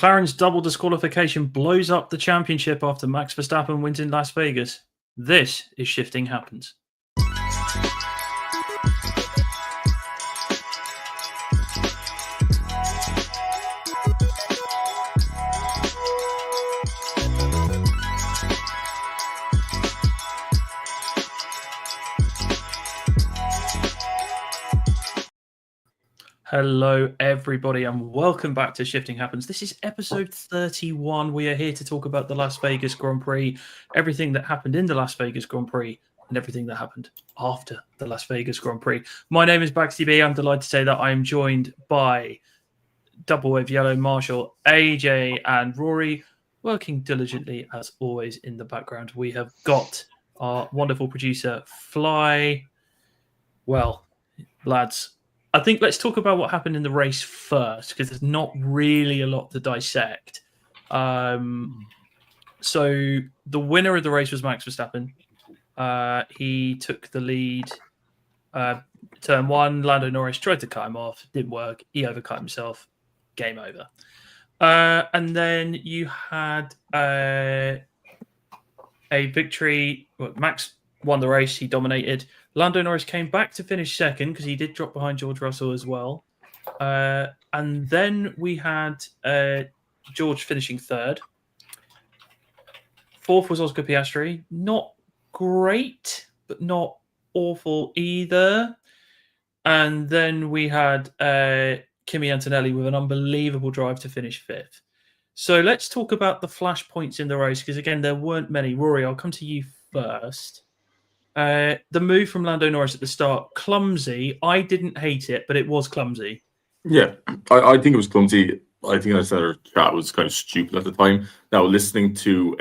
McLaren's double disqualification blows up the championship after Max Verstappen wins in Las Vegas. This is Shifting Happens. Hello, everybody, and welcome back to Shifting Happens. This is episode 31. We are here to talk about the Las Vegas Grand Prix, everything that happened in the Las Vegas Grand Prix, and everything that happened after the Las Vegas Grand Prix. My name is Baxty B. I'm delighted to say that I am joined by Double Wave Yellow, Marshall, AJ, and Rory, working diligently, as always, in the background. We have got our wonderful producer, Fly. Well, lads, I think let's talk about what happened in the race first, because there's not really a lot to dissect. So the winner of the race was Max Verstappen. He took the lead. Turn one, Lando Norris tried to cut him off. Didn't work. He overcut himself. Game over. And then you had a victory. Well, Max won the race. He dominated. Lando Norris came back to finish second because he did drop behind George Russell as well. And then we had George finishing third. Fourth was Oscar Piastri. Not great, but not awful either. And then we had Kimi Antonelli with an unbelievable drive to finish fifth. So let's talk about the flashpoints in the race, because, again, there weren't many. Rory, I'll come to you first. The move from Lando Norris at the start, clumsy. I didn't hate it, but it was clumsy. Yeah, I think it was clumsy. I think I said our chat was kind of stupid at the time. Now, listening to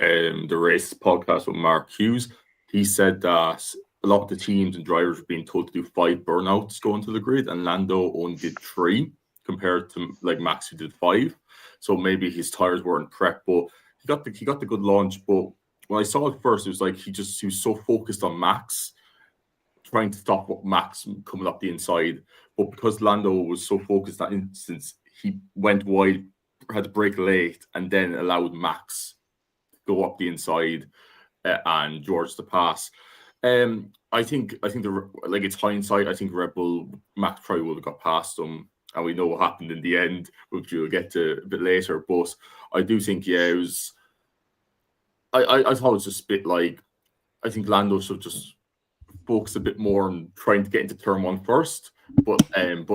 the race podcast with Mark Hughes, he said that a lot of the teams and drivers were being told to do 5 burnouts going to the grid, and Lando only did 3 compared to like Max, who did 5. So maybe his tires weren't prepped, but he got the good launch. But when I saw it first, it was like he was so focused on Max, trying to stop Max coming up the inside. But because Lando was so focused in that instance, he went wide, had to brake late, and then allowed Max to go up the inside and George to pass. I think it's hindsight. I think Red Bull, Max probably would have got past them, and we know what happened in the end, which we'll get to a bit later. But I do think, it was. I thought it was just a bit like, I think Lando should just focus a bit more on trying to get into turn one first. But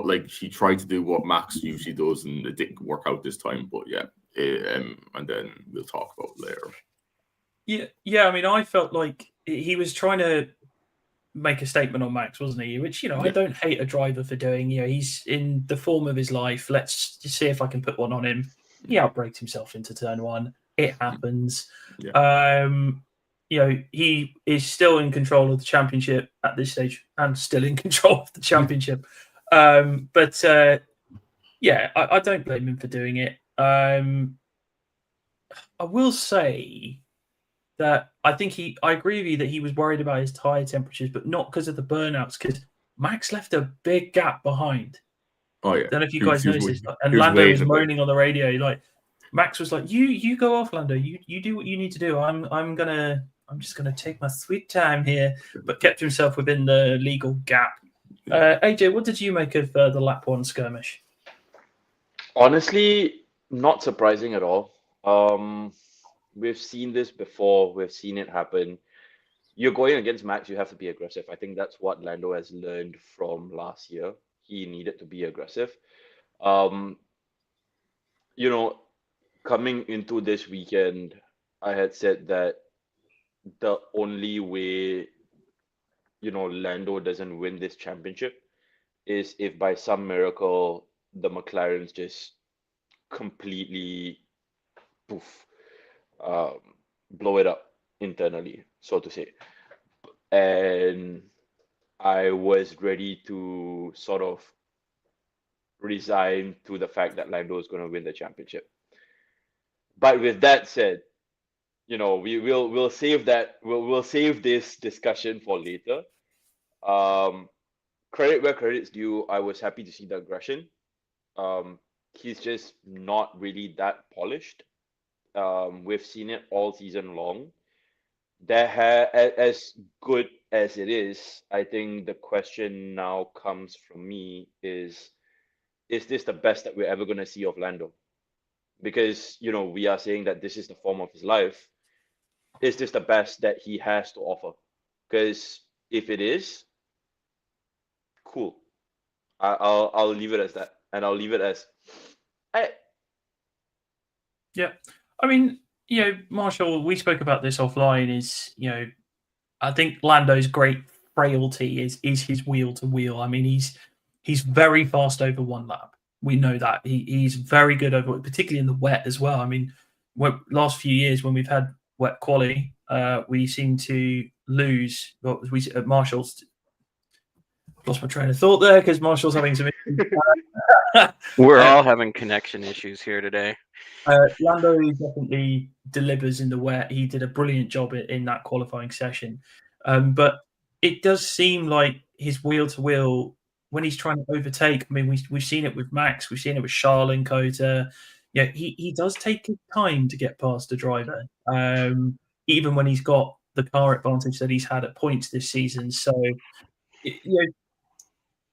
like he tried to do what Max usually does, and it didn't work out this time. But and then we'll talk about it later. Yeah. I mean, I felt like he was trying to make a statement on Max, wasn't he? Which, I don't hate a driver for doing. He's in the form of his life. Let's just see if I can put one on him. He outbraked himself into turn one. It happens. Yeah. He is still in control of the championship at this stage, and still in control of the championship. I don't blame him for doing it. I will say that I agree with you that he was worried about his tire temperatures, but not because of the burnouts, because Max left a big gap behind. Oh yeah. I don't know if you guys noticed this. And Lando was moaning on the radio, like Max was like, "You go off, Lando. You do what you need to do. I'm just gonna take my sweet time here," but kept himself within the legal gap. AJ, what did you make of the lap one skirmish? Honestly, not surprising at all. We've seen this before. We've seen it happen. You're going against Max, you have to be aggressive. I think that's what Lando has learned from last year. He needed to be aggressive. Coming into this weekend, I had said that the only way, Lando doesn't win this championship is if by some miracle the McLarens just completely blow it up internally, so to say. And I was ready to sort of resign to the fact that Lando is going to win the championship. But with that said, we'll save that. We'll save this discussion for later. Credit where credit's due. I was happy to see the aggression. he's just not really that polished. We've seen it all season long. As good as it is, I think the question now comes from me is this the best that we're ever going to see of Lando? Because, we are saying that this is the form of his life. Is this the best that he has to offer? Because if it is, cool. I'll leave it as that, and I'll leave it as I. Yeah, I mean, Marshall, we spoke about this offline. I think Lando's great frailty is his wheel to wheel. I mean, he's very fast over one lap. We know that he's very good over, particularly in the wet as well. I mean, last few years when we've had wet quali, we seem to lose. What we Marshall's lost my train of thought there because Marshall's having some issues. We're all having connection issues here today. Lando definitely delivers in the wet. He did a brilliant job in that qualifying session. But it does seem like his wheel to wheel, when he's trying to overtake, I mean, we've seen it with Max, we've seen it with Charles and Cota. Yeah, he does take his time to get past the driver, even when he's got the car advantage that he's had at points this season. So,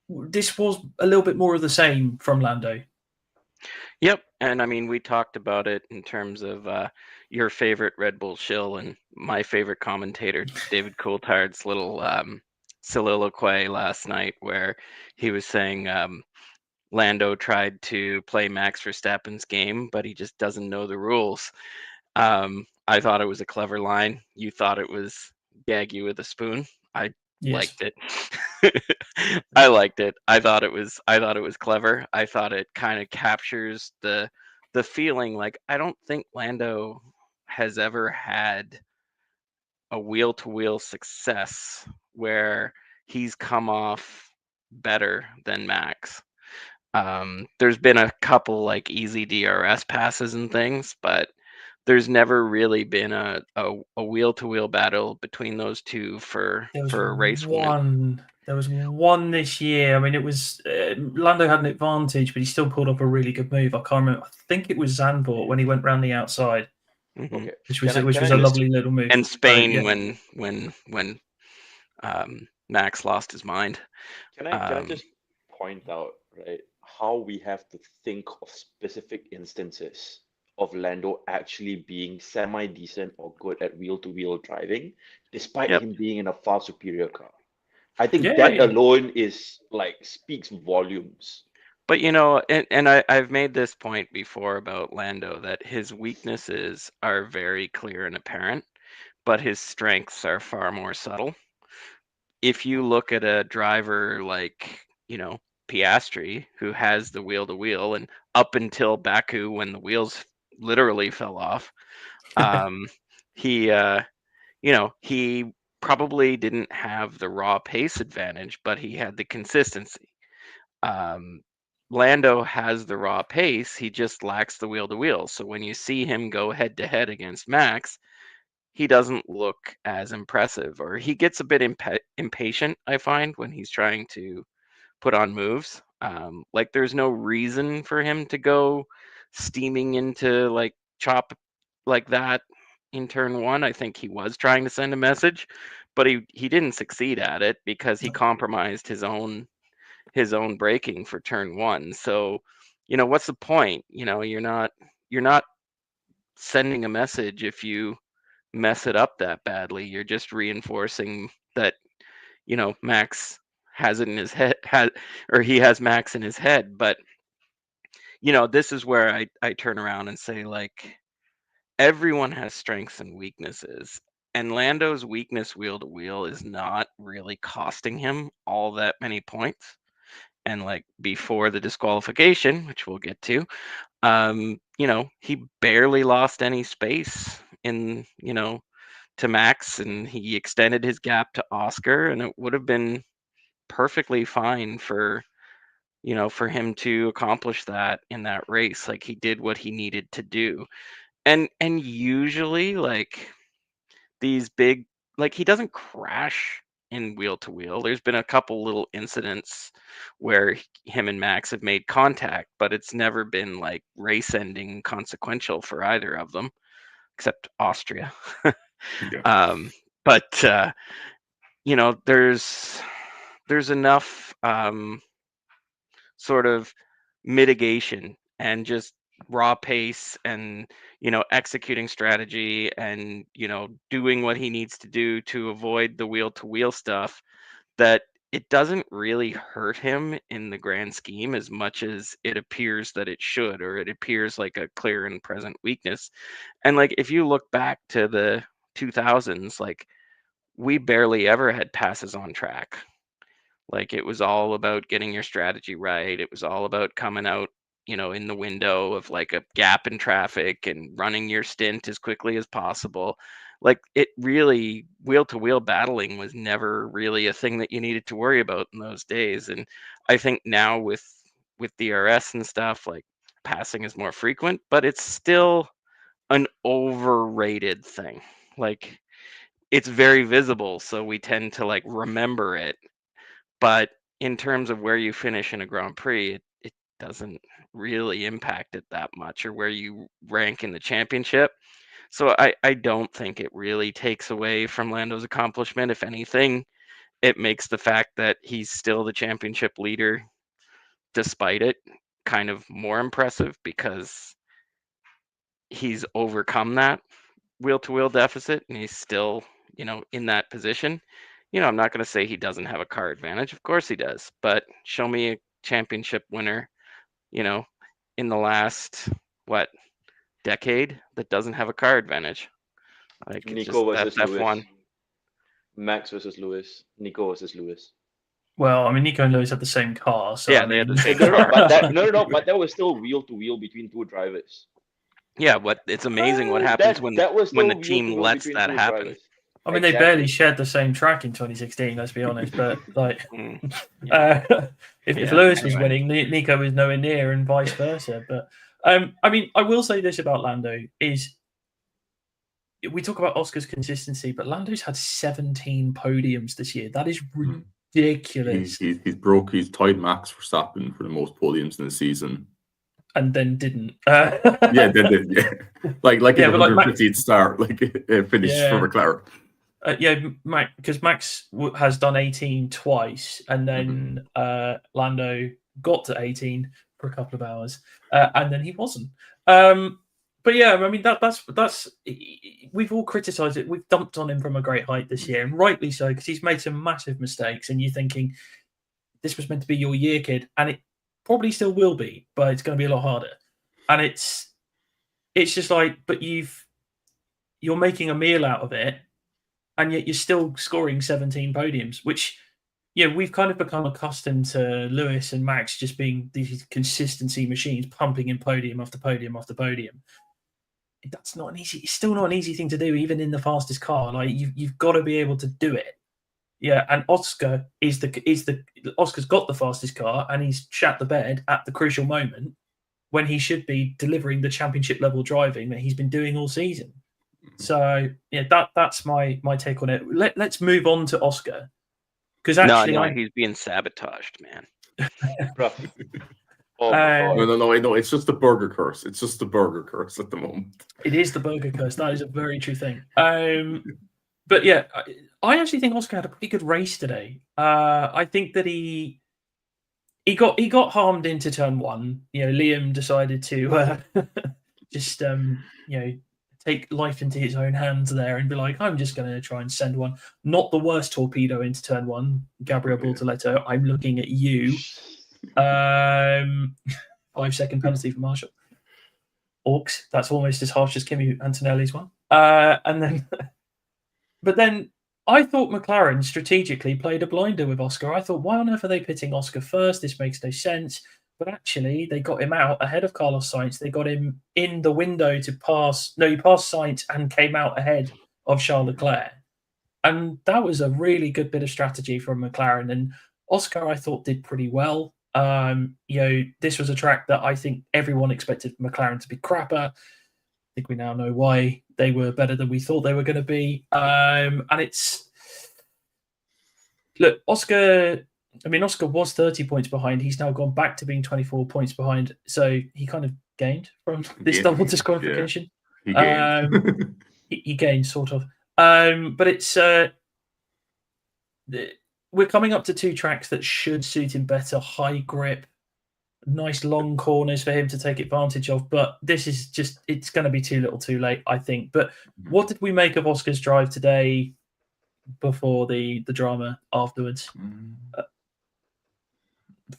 this was a little bit more of the same from Lando. Yep, and I mean, we talked about it in terms of your favorite Red Bull shill and my favorite commentator, David Coulthard's little soliloquy last night, where he was saying Lando tried to play Max Verstappen's game, but he just doesn't know the rules. I thought it was a clever line. You thought it was gag you with a spoon. I liked it. I liked it. I thought it was clever. I thought it kind of captures the feeling. Like, I don't think Lando has ever had a wheel to wheel success where he's come off better than Max. There's been a couple like easy DRS passes and things, but there's never really been a wheel to wheel battle between those two for a race win. There was one this year. I mean, it was Lando had an advantage, but he still pulled up a really good move. I can't remember. I think it was Zandvoort when he went round the outside, Okay. which was a lovely little move. And Spain when Max lost his mind. Can I just point out, right, how we have to think of specific instances of Lando actually being semi-decent or good at wheel-to-wheel driving, despite him being in a far superior car. I think that alone is speaks volumes. But and I've made this point before about Lando, that his weaknesses are very clear and apparent, but his strengths are far more subtle. If you look at a driver like, Piastri, who has the wheel to wheel, and up until Baku when the wheels literally fell off, he probably didn't have the raw pace advantage, but he had the consistency. Lando has the raw pace, he just lacks the wheel to wheel. So when you see him go head to head against Max, he doesn't look as impressive, or he gets a bit impatient, I find, when he's trying to put on moves. Like, there's no reason for him to go steaming into chop like that in turn one. I think he was trying to send a message, but he didn't succeed at it because he compromised his own braking for turn one. So, what's the point? You're not sending a message if you mess it up that badly. You're just reinforcing that, Max has it in his head, he has Max in his head. But, this is where I turn around and say, everyone has strengths and weaknesses, and Lando's weakness wheel to wheel is not really costing him all that many points. And before the disqualification, which we'll get to, he barely lost any space in, to Max, and he extended his gap to Oscar, and it would have been perfectly fine for him to accomplish that in that race. He did what he needed to do. And usually these big, he doesn't crash in wheel to wheel. There's been a couple little incidents where him and Max have made contact, but it's never been like race ending consequential for either of them, except Austria. Yeah. But you know, there's enough sort of mitigation and just raw pace and, you know, executing strategy and, you know, doing what he needs to do to avoid the wheel to wheel stuff, that it doesn't really hurt him in the grand scheme as much as it appears that it should, or it appears like a clear and present weakness. And like, if you look back to the 2000s, like, we barely ever had passes on track. Like, it was all about getting your strategy right. It was all about coming out, you know, in the window of like a gap in traffic and running your stint as quickly as possible. Like, it really, wheel to wheel battling was never really a thing that you needed to worry about in those days. And I think now with DRS and stuff, like, passing is more frequent, but it's still an overrated thing. Like, it's very visible, so we tend to like remember it, but in terms of where you finish in a Grand Prix, it doesn't really impact it that much, or where you rank in the championship. So I don't think it really takes away from Lando's accomplishment. If anything, it makes the fact that he's still the championship leader despite it kind of more impressive, because he's overcome that wheel to wheel deficit and he's still, you know, in that position. You know, I'm not going to say he doesn't have a car advantage. Of course he does. But show me a championship winner, you know, in the last, what, decade that doesn't have a car advantage. Like, it's Nico just versus that's Lewis. F1. Max versus Lewis. Nico versus Lewis. Well, I mean, Nico and Lewis had the same car, so Yeah, I they had mean, the same No, car. but that was still wheel to wheel between two drivers. Yeah, what it's amazing what happens when that was when still the wheel team to wheel lets between that two happen. drivers. I mean, they Exactly. barely shared the same track in 2016. Let's be honest, but like, Mm, yeah. if Yeah, Lewis was anyway. winning, Nico was nowhere near, and vice versa. But I mean, I will say this about Lando: is we talk about Oscar's consistency, but Lando's had 17 podiums this year. That is ridiculous. He's tied Max Verstappen for the most podiums in the season. And then didn't. Yeah, like Yeah, his but like 150th start, like finish Yeah. for McLaren. Because Max has done 18 twice, and then Lando got to 18 for a couple of hours, and then he wasn't. But yeah, I mean that's we've all criticised it. We've dumped on him from a great height this year, and rightly so, because he's made some massive mistakes. And you're thinking this was meant to be your year, kid, and it probably still will be, but it's going to be a lot harder. And it's just like, but you're making a meal out of it, and yet you're still scoring 17 podiums, which, yeah, we've kind of become accustomed to Lewis and Max just being these consistency machines, pumping in podium after podium after podium. That's not an easy. It's still not an easy thing to do, even in the fastest car. Like, you've got to be able to do it. Yeah, and Oscar Oscar's got the fastest car, and he's shat the bed at the crucial moment when he should be delivering the championship level driving that he's been doing all season. So yeah, that's my take on it. Let's move on to Oscar, because actually, no, he's being sabotaged, man. Oh my God. No, it's just the burger curse. It's just the burger curse at the moment. It is the burger curse. That is a very true thing. But yeah, I actually think Oscar had a pretty good race today. I think that he got harmed into turn one. You know, Liam decided to just take life into his own hands there and be like, I'm just going to try and send one. Not the worst torpedo into turn one, Gabriel Bortoletto. I'm looking at you. 5-second penalty for Marshall. Orcs. That's almost as harsh as Kimi Antonelli's one. But then I thought McLaren strategically played a blinder with Oscar. I thought, why on earth are they pitting Oscar first? This makes no sense. But actually, they got him out ahead of Carlos Sainz. They got him in the window to pass. No, he passed Sainz and came out ahead of Charles Leclerc. And that was a really good bit of strategy from McLaren. And Oscar, I thought, did pretty well. This was a track that I think everyone expected McLaren to be crap at. I think we now know why they were better than we thought they were going to be. And it's look, Oscar. I mean, Oscar was 30 points behind. He's now gone back to being 24 points behind. So he kind of gained from this double disqualification. He gained. He gained, sort of. But it's we're coming up to two tracks that should suit him better. High grip, nice long corners for him to take advantage of. But this is just, it's going to be too little too late, I think. But what did we make of Oscar's drive today before the drama afterwards?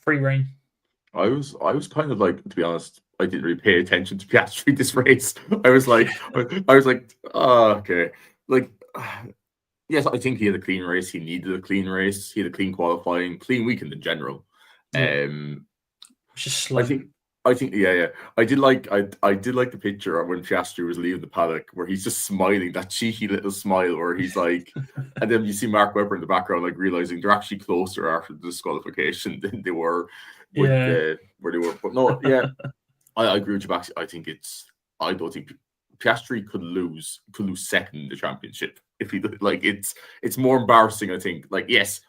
Free reign. I was kind of like, to be honest, I didn't really pay attention to Piastri this race. I was like, oh, okay. Like, yes, I think he had a clean race. He needed a clean race. He had a clean qualifying, clean weekend in general. Yeah. Just slow. I think, yeah. I did like the picture of when Piastri was leaving the paddock, where he's just smiling, that cheeky little smile, where he's like, and then you see Mark Webber in the background, like realizing they're actually closer after the disqualification than they were where they were. But no, yeah, I agree with you, Max. I don't think Piastri could lose second in the championship if he like. It's more embarrassing, I think. Like, yes,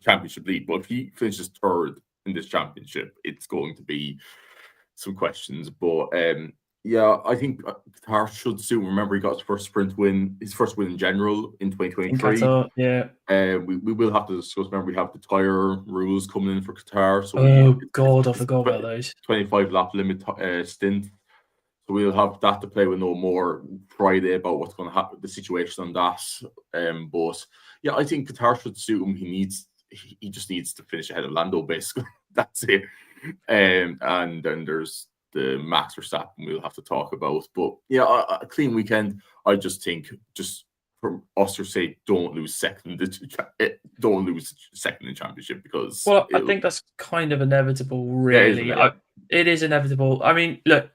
championship lead, but if he finishes third in this championship, it's going to be some questions. But yeah, I think Qatar should soon. Remember, he got his first sprint win, his first win in general in 2023. In Qatar, yeah. We will have to discuss. Remember, we have the tyre rules coming in for Qatar. So I forgot about those. 25 lap limit stint. So we'll have that to play with no more Friday about what's going to happen, the situation on that. But yeah, I think Qatar should suit him. He just needs to finish ahead of Lando, basically. That's it. And then there's the Max Verstappen we'll have to talk about. But yeah, a clean weekend. I just think, just from us to say, don't lose second in championship, because I think that's kind of inevitable, really. Yeah, it is inevitable. I mean, look,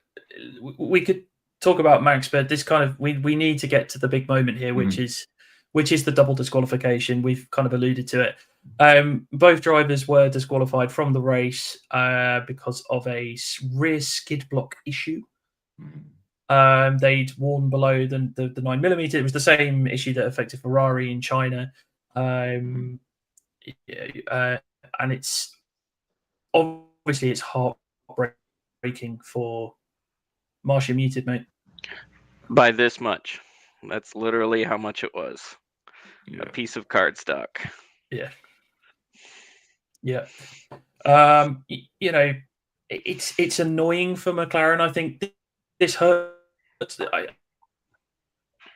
we could talk about Max, but this kind of we need to get to the big moment here, which is the double disqualification. We've kind of alluded to it. Both drivers were disqualified from the race because of a rear skid block issue. They'd worn below the 9mm. It was the same issue that affected Ferrari in China. And it's obviously it's heartbreaking for Marsh. You're muted, mate. By this much. That's literally how much it was. Yeah. A piece of cardstock. Yeah. You know, it's annoying for McLaren. I think this hurts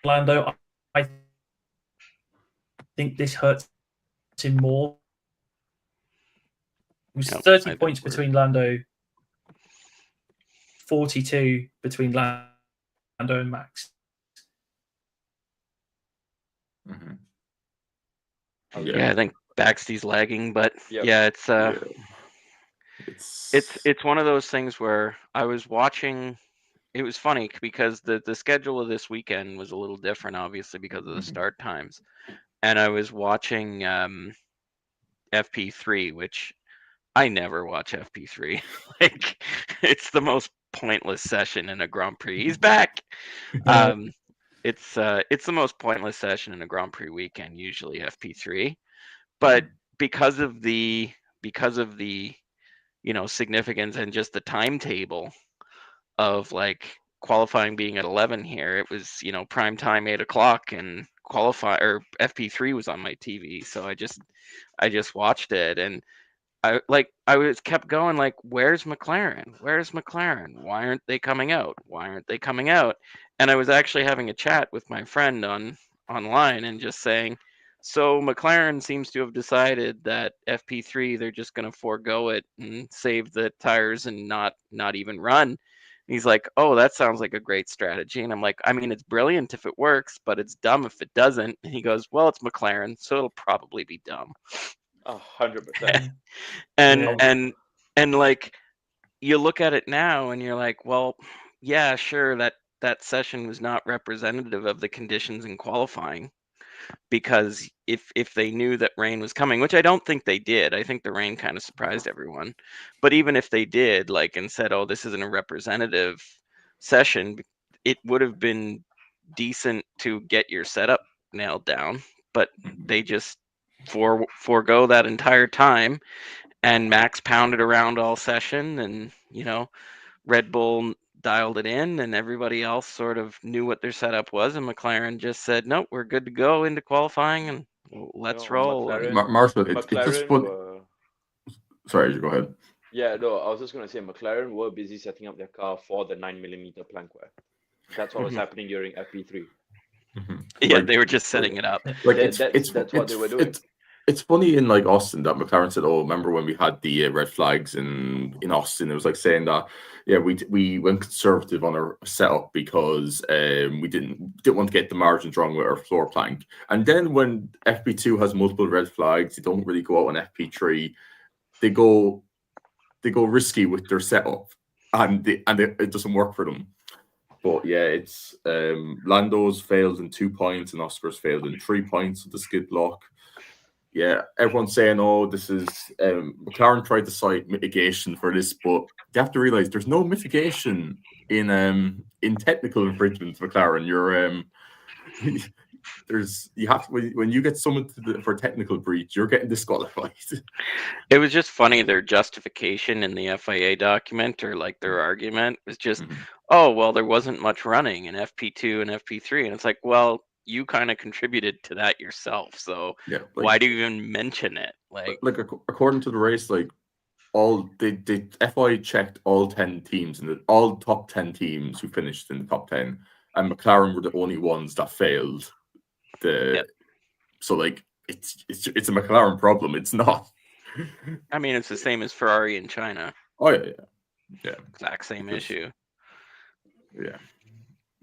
Lando. I think this hurts him more. It was 30 points between Lando, 42 between Lando and Max. Yeah, I think Baxty's lagging, but yeah, it's one of those things where I was watching. It was funny because the schedule of this weekend was a little different, obviously, because of the start times. And I was watching FP3, which I never watch FP3. Like, it's the most pointless session in a Grand Prix. He's back. It's the most pointless session in a Grand Prix weekend, usually FP3. But because of the significance and just the timetable of like qualifying being at 11 here, it was prime time 8 o'clock, and FP3 was on my TV, so I just watched it, and I was kept going like, where's McLaren? Why aren't they coming out? And I was actually having a chat with my friend online and just saying, so McLaren seems to have decided that FP3, they're just going to forego it and save the tires and not even run. And he's like, oh, that sounds like a great strategy. And I'm like, I mean, it's brilliant if it works, but it's dumb if it doesn't. And he goes, well, it's McLaren, so it'll probably be dumb. 100%. and like, you look at it now and you're like, well, yeah, sure, that session was not representative of the conditions in qualifying, because if they knew that rain was coming, which I don't think they did, I think the rain kind of surprised everyone. But even if they did, like, and said, oh, this isn't a representative session, it would have been decent to get your setup nailed down. But they just forego that entire time, and Max pounded around all session, and Red Bull dialed it in, and everybody else sort of knew what their setup was, and McLaren just said, "Nope, we're good to go into qualifying, and let's roll." And Marshall, it's just McLaren fun. were. Sorry, you go ahead. Yeah, no, I was just gonna say McLaren were busy setting up their car for the 9mm plank wear. That's what was happening during FP3. yeah, Like, they were just setting it up. like That's what they were doing. It's funny in like Austin that McLaren said, "Oh, remember when we had the red flags in Austin?" It was like saying that, yeah, we went conservative on our setup because we didn't want to get the margins wrong with our floor plank. And then when FP2 has multiple red flags, they don't really go out on FP3. They go risky with their setup, and it doesn't work for them. But yeah, it's Lando's failed in 2 points and Oscar's failed in 3 points with the skid block. Yeah, everyone's saying, "Oh, this is McLaren tried to cite mitigation for this," but you have to realize there's no mitigation in technical infringements. McLaren, you're you have to, when you get summoned for technical breach, you're getting disqualified. It was just funny, their justification in the FIA document, or like their argument, was just, "Oh, well, there wasn't much running in FP2 and FP3," and it's like, well, you kind of contributed to that yourself, so Yeah, why do you even mention it? Like according to the race, like all the FIA checked all 10 teams and all top 10 teams who finished in the top 10, and McLaren were the only ones that failed. So like it's a McLaren problem. It's not. I mean, it's the same as Ferrari in China. Oh yeah. Exact same issue. Yeah,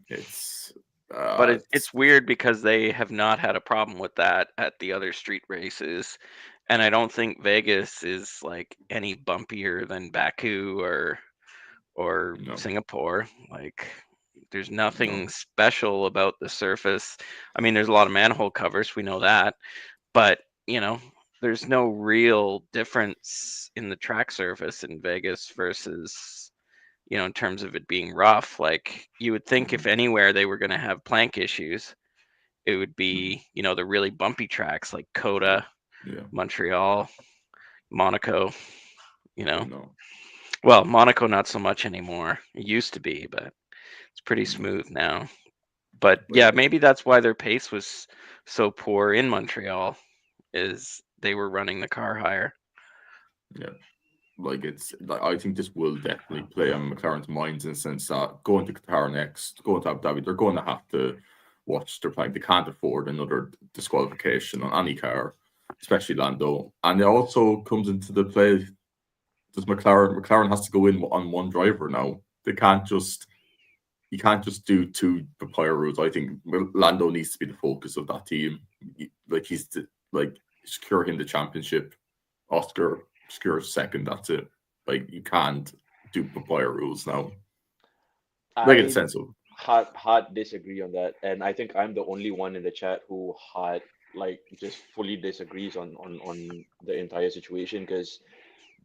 it's. But it's weird because they have not had a problem with that at the other street races, and I don't think Vegas is like any bumpier than Baku or No. Singapore. Like, there's nothing special about the surface. I mean, there's a lot of manhole covers, we know that, but there's no real difference in the track surface in Vegas versus in terms of it being rough. Like, you would think if anywhere they were going to have plank issues, it would be the really bumpy tracks like Coda, Montreal, Monaco. No. Well, Monaco not so much anymore. It used to be, but it's pretty smooth now. But yeah, maybe that's why their pace was so poor in Montreal, is they were running the car higher. Yeah, like I think this will definitely play on McLaren's minds in the sense that going to Qatar next, going to Abu Dhabi, they're going to have to watch their plank. They can't afford another disqualification on any car, especially Lando. And it also comes into the play. Does McLaren has to go in on one driver now? You can't just do two papaya rules. I think Lando needs to be the focus of that team. He's secure him the championship. Oscar secures second. That's it. Like, you can't do papaya rules now. Like, in the sense of hard disagree on that, and I think I'm the only one in the chat who just fully disagrees on the entire situation, because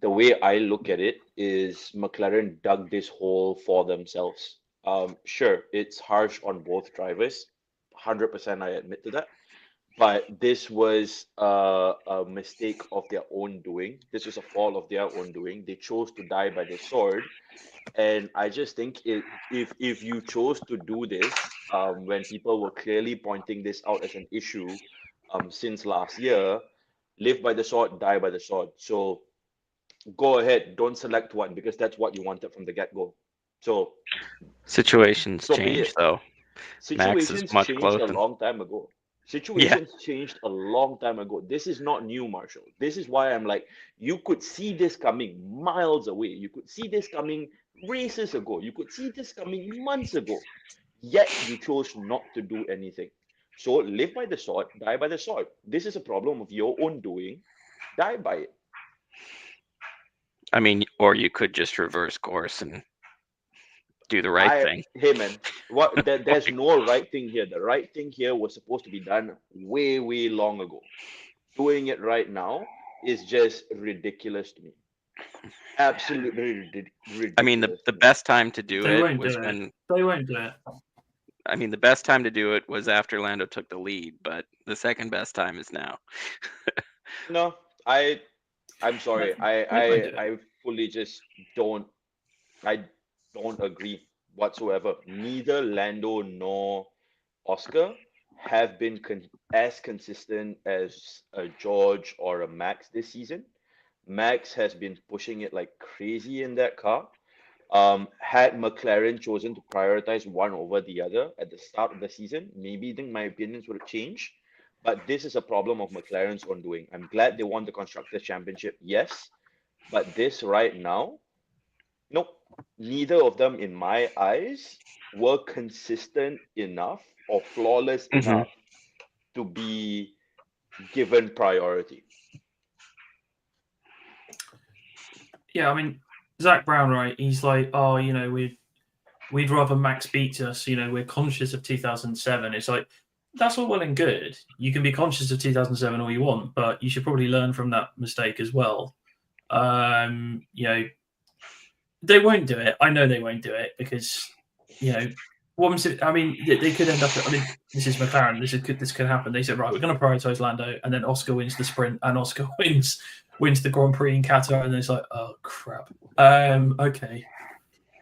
the way I look at it is McLaren dug this hole for themselves. Sure, it's harsh on both drivers, 100%. I admit to that, but this was a mistake of their own doing. This was a fault of their own doing. They chose to die by the sword, and I just think if you chose to do this when people were clearly pointing this out as an issue since last year, live by the sword, die by the sword. So go ahead, don't select one, because that's what you wanted from the get-go. So situations change, though. Situations much changed closer. a long time ago. Situations changed a long time ago. This is not new, Marshall. This is why I'm like, you could see this coming miles away. You could see this coming races ago. You could see this coming months ago. Yet you chose not to do anything. So live by the sword, die by the sword. This is a problem of your own doing. Die by it. I mean, or you could just reverse course and do the right thing. Hey man, there's no right thing here. The right thing here was supposed to be done way, way long ago. Doing it right now is just ridiculous to me. Absolutely ridiculous. I mean, the best time to do They it won't was do it. when They won't do it. I mean, the best time to do it was after Lando took the lead, but the second best time is now. No, I'm sorry. won't do it. I fully just don't. I don't agree whatsoever. Neither Lando nor Oscar have been as consistent as a George or a Max this season. Max has been pushing it like crazy in that car. Had McLaren chosen to prioritize one over the other at the start of the season, maybe I think my opinions would have changed. But this is a problem of McLaren's own doing. I'm glad they won the Constructors' Championship, yes. But this right now, nope. Neither of them, in my eyes, were consistent enough or flawless Mhm. enough to be given priority. Yeah, I mean, Zach Brown, right? He's like, oh, we'd rather Max beat us. We're conscious of 2007. It's like, that's all well and good. You can be conscious of 2007 all you want, but you should probably learn from that mistake as well. They won't do it. I know they won't do it because, I mean, they could end up. I mean, this is McLaren. This could happen. They said, right, we're going to prioritize Lando, and then Oscar wins the sprint, and Oscar wins the Grand Prix in Qatar, and then it's like, oh crap. Okay,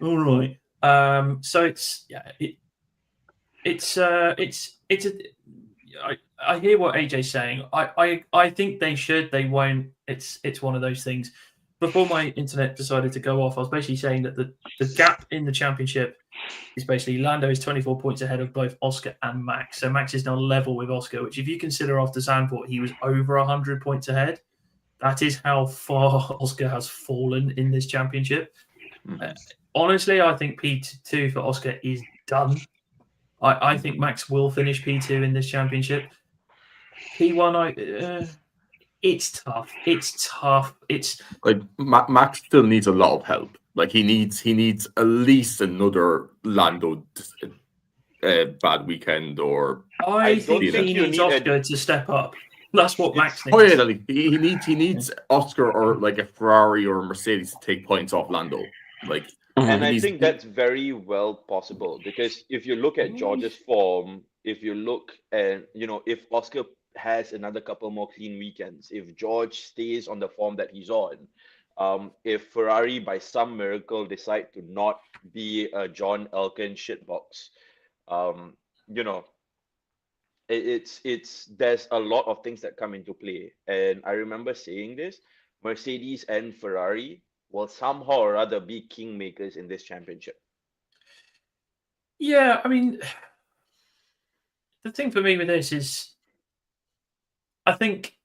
all right. So I hear what AJ's saying. I think they should. They won't. It's one of those things. Before my internet decided to go off, I was basically saying that the gap in the championship is basically Lando is 24 points ahead of both Oscar and Max. So Max is now level with Oscar, which if you consider after Zandvoort, he was over 100 points ahead. That is how far Oscar has fallen in this championship. Honestly, I think P2 for Oscar is done. I think Max will finish P2 in this championship. P1, it's tough. It's tough. It's like Max still needs a lot of help. Like he needs at least another Lando bad weekend, or I think he needs Oscar to step up. That's what Max needs. Oh yeah, like, he needs Oscar or like a Ferrari or a Mercedes to take points off Lando. Like, and I think that's very well possible because if you look at George's form, if you look at if Oscar has another couple more clean weekends, if George stays on the form that he's on, if Ferrari by some miracle decide to not be a John Elkann shitbox, it's there's a lot of things that come into play. And I remember saying this, Mercedes and Ferrari will somehow or other be kingmakers in this championship. Yeah, I mean, the thing for me with this is I think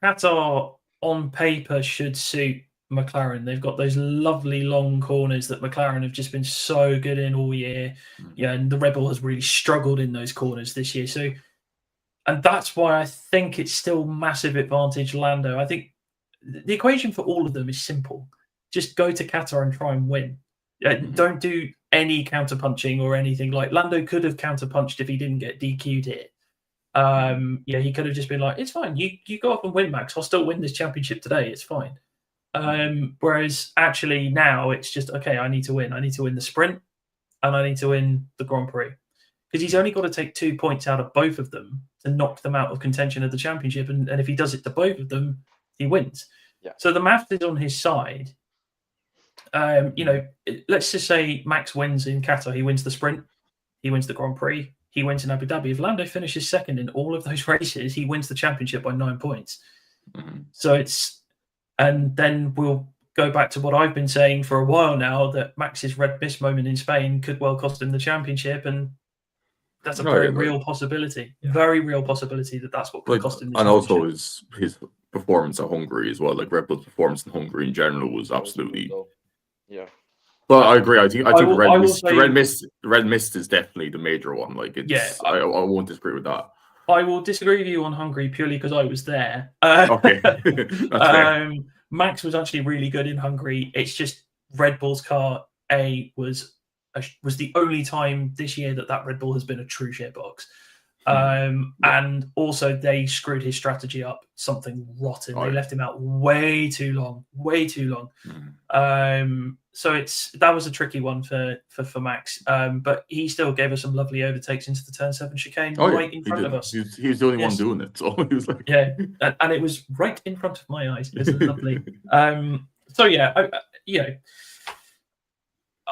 Qatar on paper should suit McLaren. They've got those lovely long corners that McLaren have just been so good in all year. Yeah, and the Red Bull has really struggled in those corners this year. So, and that's why I think it's still massive advantage Lando. I think the equation for all of them is simple. Just go to Qatar and try and win. Don't do any counterpunching or anything. Like Lando could have counterpunched if he didn't get DQ'd here. He could have just been like, it's fine. You go up and win, Max. I'll still win this championship today. It's fine. Whereas actually now it's just, okay, I need to win. I need to win the sprint and I need to win the Grand Prix. Because he's only got to take 2 points out of both of them to knock them out of contention of the championship. And if he does it to both of them, he wins. Yeah. So the math is on his side. Let's just say Max wins in Qatar. He wins the sprint. He wins the Grand Prix. He wins in Abu Dhabi. If Lando finishes second in all of those races, he wins the championship by 9 points. So and then we'll go back to what I've been saying for a while now, that Max's red mist moment in Spain could well cost him the championship. And that's a very real possibility. Very real possibility that's what could cost him the championship. And also his performance at Hungary as well. Like Red Bull's performance in Hungary in general was absolutely... Yeah. But I agree. I think the red mist is definitely the major one. Like, I won't disagree with that. I will disagree with you on Hungary purely because I was there. Okay, that's fair. Max was actually really good in Hungary. It's just Red Bull's car was the only time this year that Red Bull has been a true shitbox. And also they screwed his strategy up something rotten. They left him out way too long. So that was a tricky one for Max. But he still gave us some lovely overtakes into the turn 7 chicane in front of us. He was the only one doing it, so he was like, and it was right in front of my eyes. It was lovely. So yeah,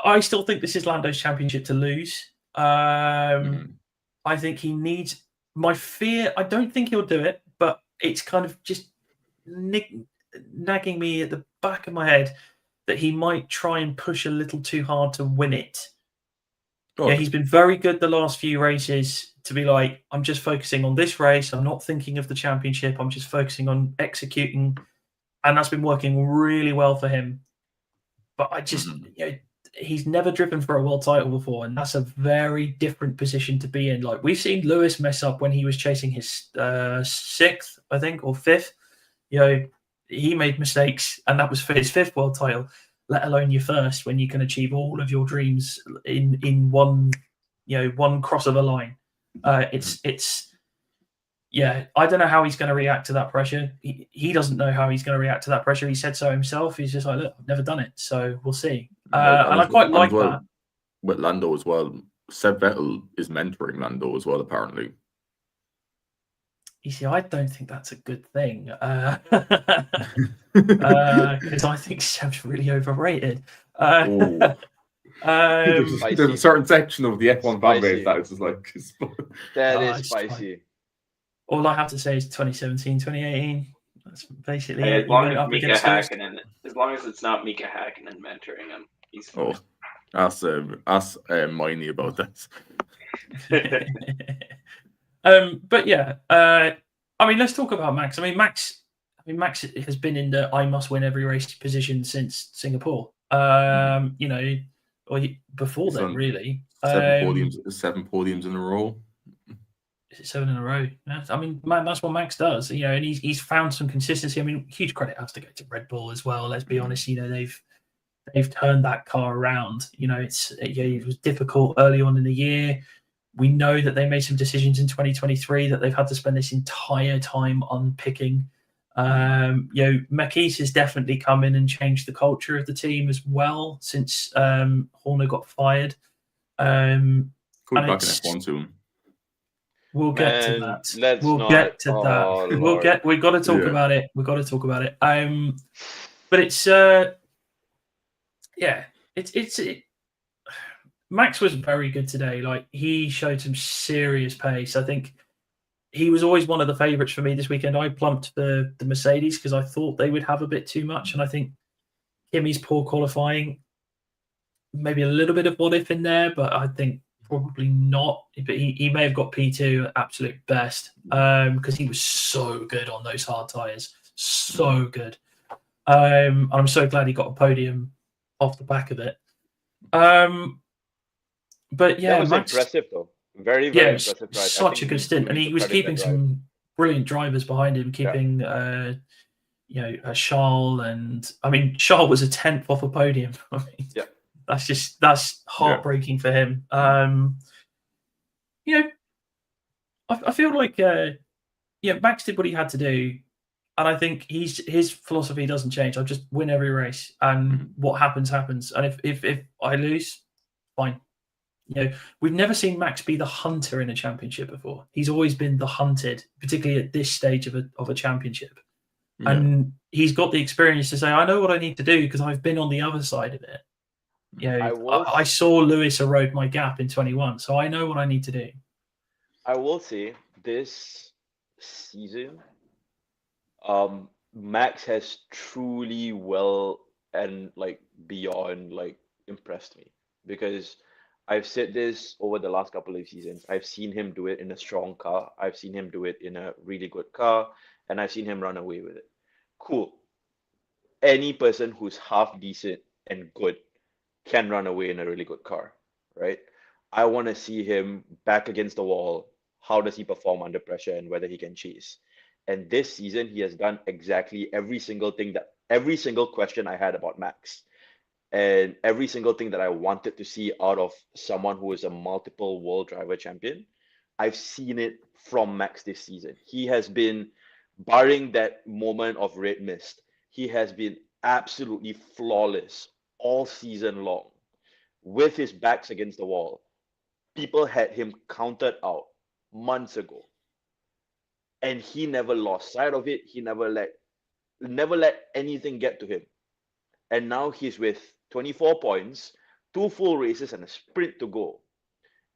I still think this is Lando's championship to lose. I think he needs. My fear, I don't think he'll do it, but it's kind of just nagging me at the back of my head that he might try and push a little too hard to win it. Yeah, he's been very good the last few races to be like, I'm just focusing on this race. I'm not thinking of the championship. I'm just focusing on executing. And that's been working really well for him. But I just, he's never driven for a world title before, and that's a very different position to be in. Like, we've seen Lewis mess up when he was chasing his 6th, I think, or 5th. He made mistakes, and that was for his 5th world title, let alone your 1st, when you can achieve all of your dreams in one cross of a line. I don't know how he's going to react to that pressure. He doesn't know how he's going to react to that pressure. He said so himself. He's just like, look, I've never done it, so we'll see. And I quite like that. With Lando as well, Seb Vettel is mentoring Lando as well, apparently. You see, I don't think that's a good thing. Because I think Seb's really overrated. There's a certain section of the F1 fan base that is just like... That is spicy. All I have to say is 2017, 2018. That's basically it. As long as it's not Mika Hakkinen mentoring him, he's fine. Ask Miney about this. But yeah, let's talk about Max. Max has been in the I must win every race position since Singapore. Or before then, really. 7 podiums in a row. Is it 7 in a row? That's what Max does. And he's found some consistency. Huge credit has to go to Red Bull as well. Let's be honest. They've turned that car around. It was difficult early on in the year. We know that they made some decisions in 2023 that they've had to spend this entire time unpicking. Makis has definitely come in and changed the culture of the team as well since Horner got fired. Could be back in F1 soon. We'll get to that. We've got to talk about it. We've got to talk about it. But it's Max was very good today. Like, he showed some serious pace. I think he was always one of the favourites for me this weekend. I plumped the Mercedes because I thought they would have a bit too much, and I think Kimi's poor qualifying, maybe a little bit of what if in there, but I think probably not. But he may have got P2 at absolute best because he was so good on those hard tyres. So good. I'm so glad he got a podium off the back of it. But yeah, that was Max, impressive though. Very impressive. Right? Such a good stint, and he was keeping some brilliant drivers behind him, keeping Charles, and Charles was a 10th off a podium. That's heartbreaking for him. I feel like Max did what he had to do, and I think his philosophy doesn't change. I'll just win every race, and what happens happens. And if I lose, fine. We've never seen Max be the hunter in a championship before. He's always been the hunted, particularly at this stage of a championship. Yeah. And he's got the experience to say, I know what I need to do because I've been on the other side of it. I saw Lewis erode my gap in 21, so I know what I need to do. I will say this season, Max has truly well and beyond impressed me, because I've said this over the last couple of seasons. I've seen him do it in a strong car. I've seen him do it in a really good car, and I've seen him run away with it. Cool. Any person who's half decent and good can run away in a really good car, right? I want to see him back against the wall. How does he perform under pressure and whether he can chase? And this season, he has done exactly every single question I had about Max. And every single thing that I wanted to see out of someone who is a multiple world driver champion, I've seen it from Max this season. He has been, barring that moment of red mist, he has been absolutely flawless all season long with his backs against the wall. People had him counted out months ago, and he never lost sight of it. He never let anything get to him. And now he's with 24 points, 2 full races and a sprint to go.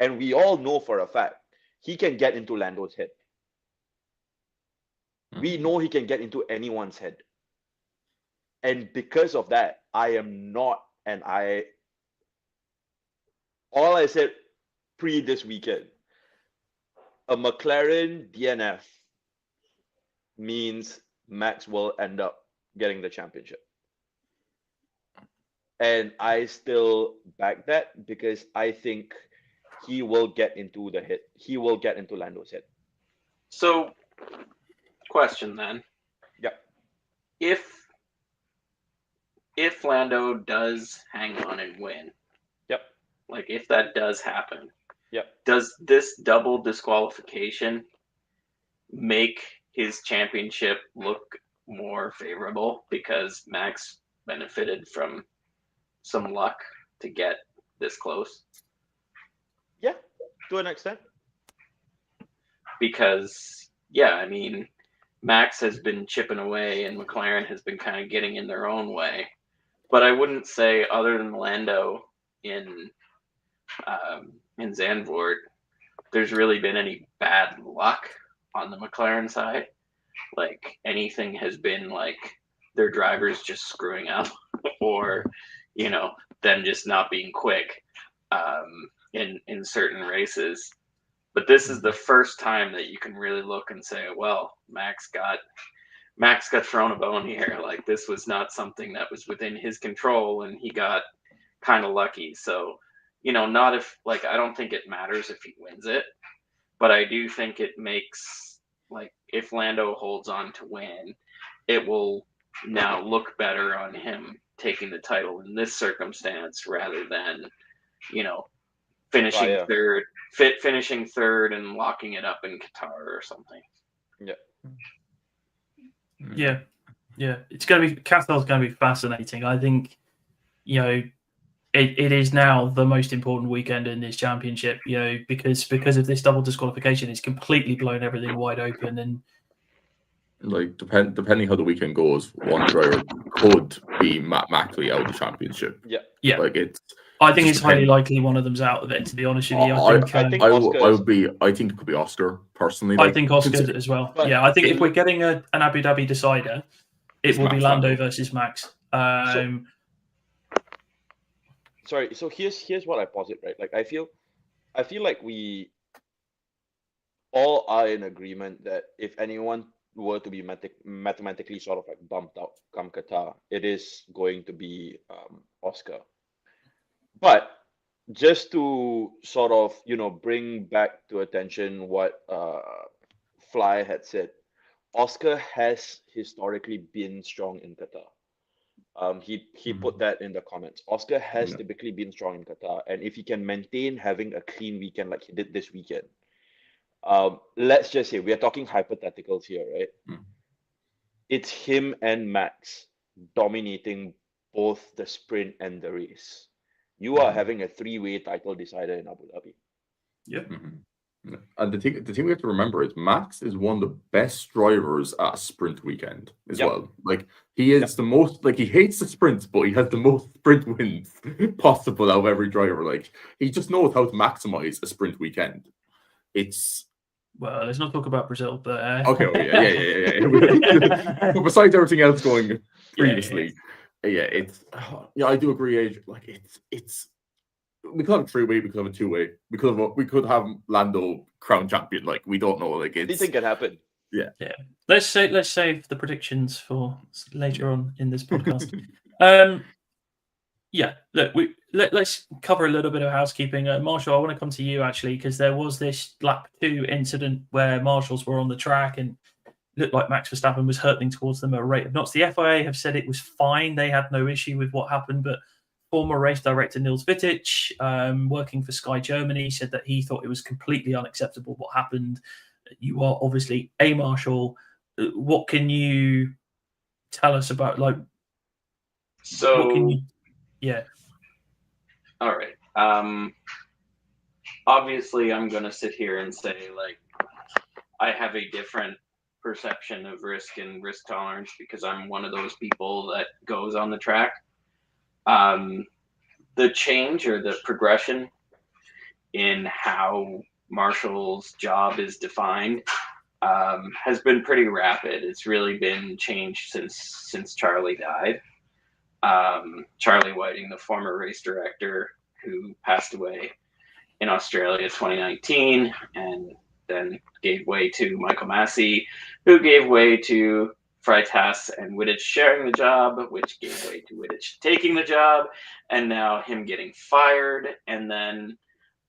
And we all know for a fact he can get into Lando's head. We know he can get into anyone's head. And because of that, I am not, and all I said pre this weekend, a McLaren DNF means Max will end up getting the championship. And I still back that because I think he will get into the hit. He will get into Lando's head. So, question then. Yep. If Lando does hang on and win, Yep. like if that does happen, Yep. does this double disqualification make his championship look more favorable because Max benefited from some luck to get this close? Yeah, to an extent. Because, yeah, I mean, Max has been chipping away and McLaren has been kind of getting in their own way. But I wouldn't say, other than Lando in Zandvoort, there's really been any bad luck on the McLaren side. Like, anything has been like their drivers just screwing up or, you know, them just not being quick in certain races. But this is the first time that you can really look and say, well, Max got thrown a bone here. Like, this was not something that was within his control, and he got kind of lucky. So, you know, not if, like, I don't think it matters if he wins it, but I do think it makes, like, if Lando holds on to win, it will now look better on him taking the title in this circumstance rather than, you know, finishing third and locking it up in Qatar or something. Yeah. Yeah. It's going to be, Qatar's going to be fascinating. I think, you know, it is now the most important weekend in this championship, you know, because of this double disqualification, it's completely blown everything wide open. And like depending how the weekend goes, one driver could be mathematically out of the championship. Yeah. Like I think it's highly likely one of them's out of it, to be honest with you. I think it could be Oscar personally. I think Oscar as well. Yeah, I think if we're getting an Abu Dhabi decider, it will be Lando versus Max. So here's what I posit, right? Like I feel like we all are in agreement that if anyone were to be mathematically sort of like bumped out come Qatar, it is going to be Oscar. But just to sort of, you know, bring back to attention what Fly had said, Oscar has historically been strong in Qatar. He put that in the comments. Oscar has typically been strong in Qatar, and if he can maintain having a clean weekend like he did this weekend, let's just say, we are talking hypotheticals here, right? It's him and Max dominating both the sprint and the race. You are having a 3-way title decider in Abu Dhabi. Yep. And the thing we have to remember is Max is one of the best drivers at a sprint weekend as well. Like, he is the most, like, he hates the sprints, but he has the most sprint wins possible out of every driver. Like, he just knows how to maximize a sprint weekend. Well, let's not talk about Brazil, but okay, yeah. But besides everything else going previously, I do agree. Like, it's we could have a 3-way, we could have a 2-way, we could have Lando crown champion. Like, we don't know. Like, anything can happen. Yeah. Let's save the predictions for later on in this podcast. Look, let's cover a little bit of housekeeping. Marshall, I want to come to you actually, because there was this lap 2 incident where marshals were on the track and it looked like Max Verstappen was hurtling towards them at a rate of knots. The FIA have said it was fine; they had no issue with what happened, but former race director Nils Wittich, working for Sky Germany, said that he thought it was completely unacceptable what happened. You are obviously a marshal. What can you tell us about, like, So, what can you, yeah. All right. Obviously, I'm going to sit here and say, like, I have a different perception of risk and risk tolerance because I'm one of those people that goes on the track. The change or the progression in how Marshall's job is defined has been pretty rapid. It's really been changed since Charlie died. Charlie Whiting, the former race director who passed away in Australia 2019, and then gave way to Michael Massey, who gave way to Freitas and Wittich sharing the job, which gave way to Wittich taking the job, and now him getting fired, and then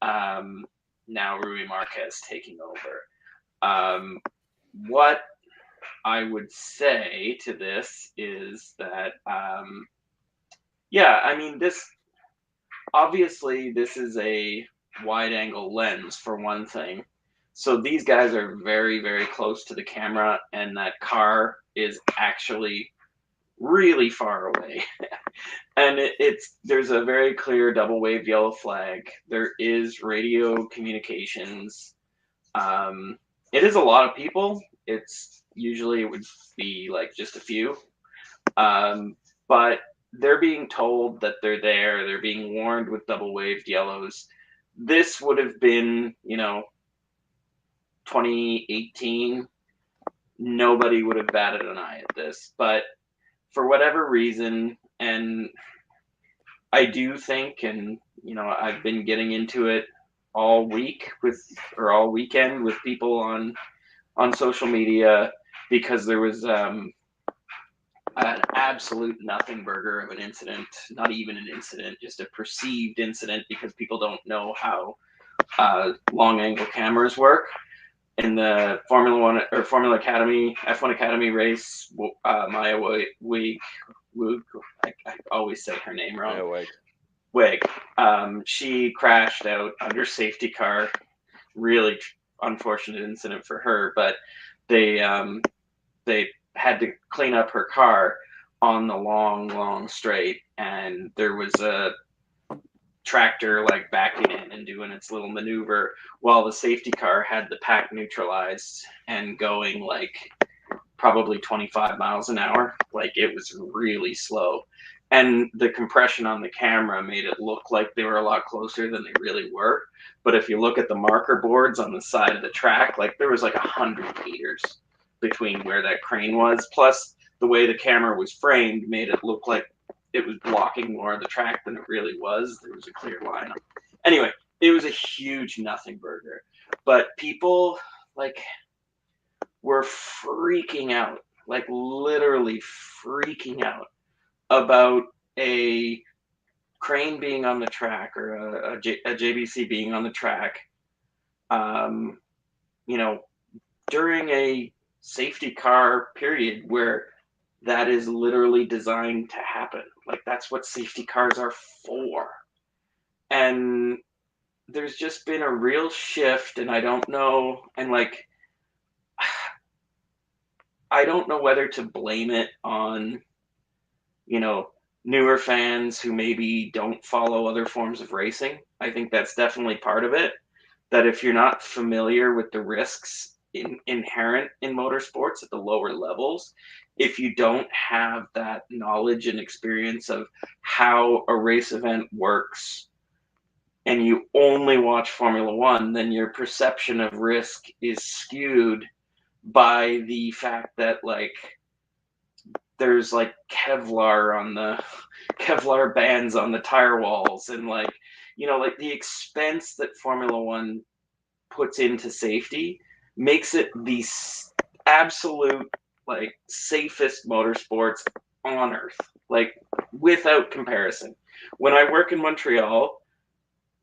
now Rui Marquez taking over. What I would say to this is that, yeah, I mean, this is a wide angle lens for one thing. So these guys are very, very close to the camera, and that car is actually really far away. And there's a very clear double waved yellow flag. There is radio communications. It is a lot of people. Usually it would be like just a few. But they're being told that they're there. They're being warned with double waved yellows. This would have been, 2018. Nobody would have batted an eye at this. But for whatever reason, and I do think, and, I've been getting into it all weekend with people on social media, because there was an absolute nothing burger of an incident, not even an incident, just a perceived incident, because people don't know how long angle cameras work. In the Formula One or Formula Academy, F1 Academy race, Maya Wig, I always say her name wrong. Maya Wig. She crashed out under safety car. Really unfortunate incident for her, but they had to clean up her car on the long straight, and there was a tractor like backing in and doing its little maneuver while the safety car had the pack neutralized and going like probably 25 miles an hour. Like, it was really slow, and the compression on the camera made it look like they were a lot closer than they really were. But if you look at the marker boards on the side of the track, like, there was like 100 meters between where that crane was, plus the way the camera was framed made it look like it was blocking more of the track than it really was. There was a clear line. Anyway, it was a huge nothing burger. But people, like, were freaking out, like literally freaking out about a crane being on the track or a JBC being on the track, during a safety car period where that is literally designed to happen. Like, that's what safety cars are for. And there's just been a real shift, and I don't know, and like, I don't know whether to blame it on, newer fans who maybe don't follow other forms of racing. I think that's definitely part of it. That if you're not familiar with the risks inherent in motorsports at the lower levels, if you don't have that knowledge and experience of how a race event works, and you only watch Formula One, then your perception of risk is skewed by the fact that, like, there's like Kevlar bands on the tire walls, and like the expense that Formula One puts into safety makes it the absolute like safest motorsports on earth, like without comparison. When I work in Montreal,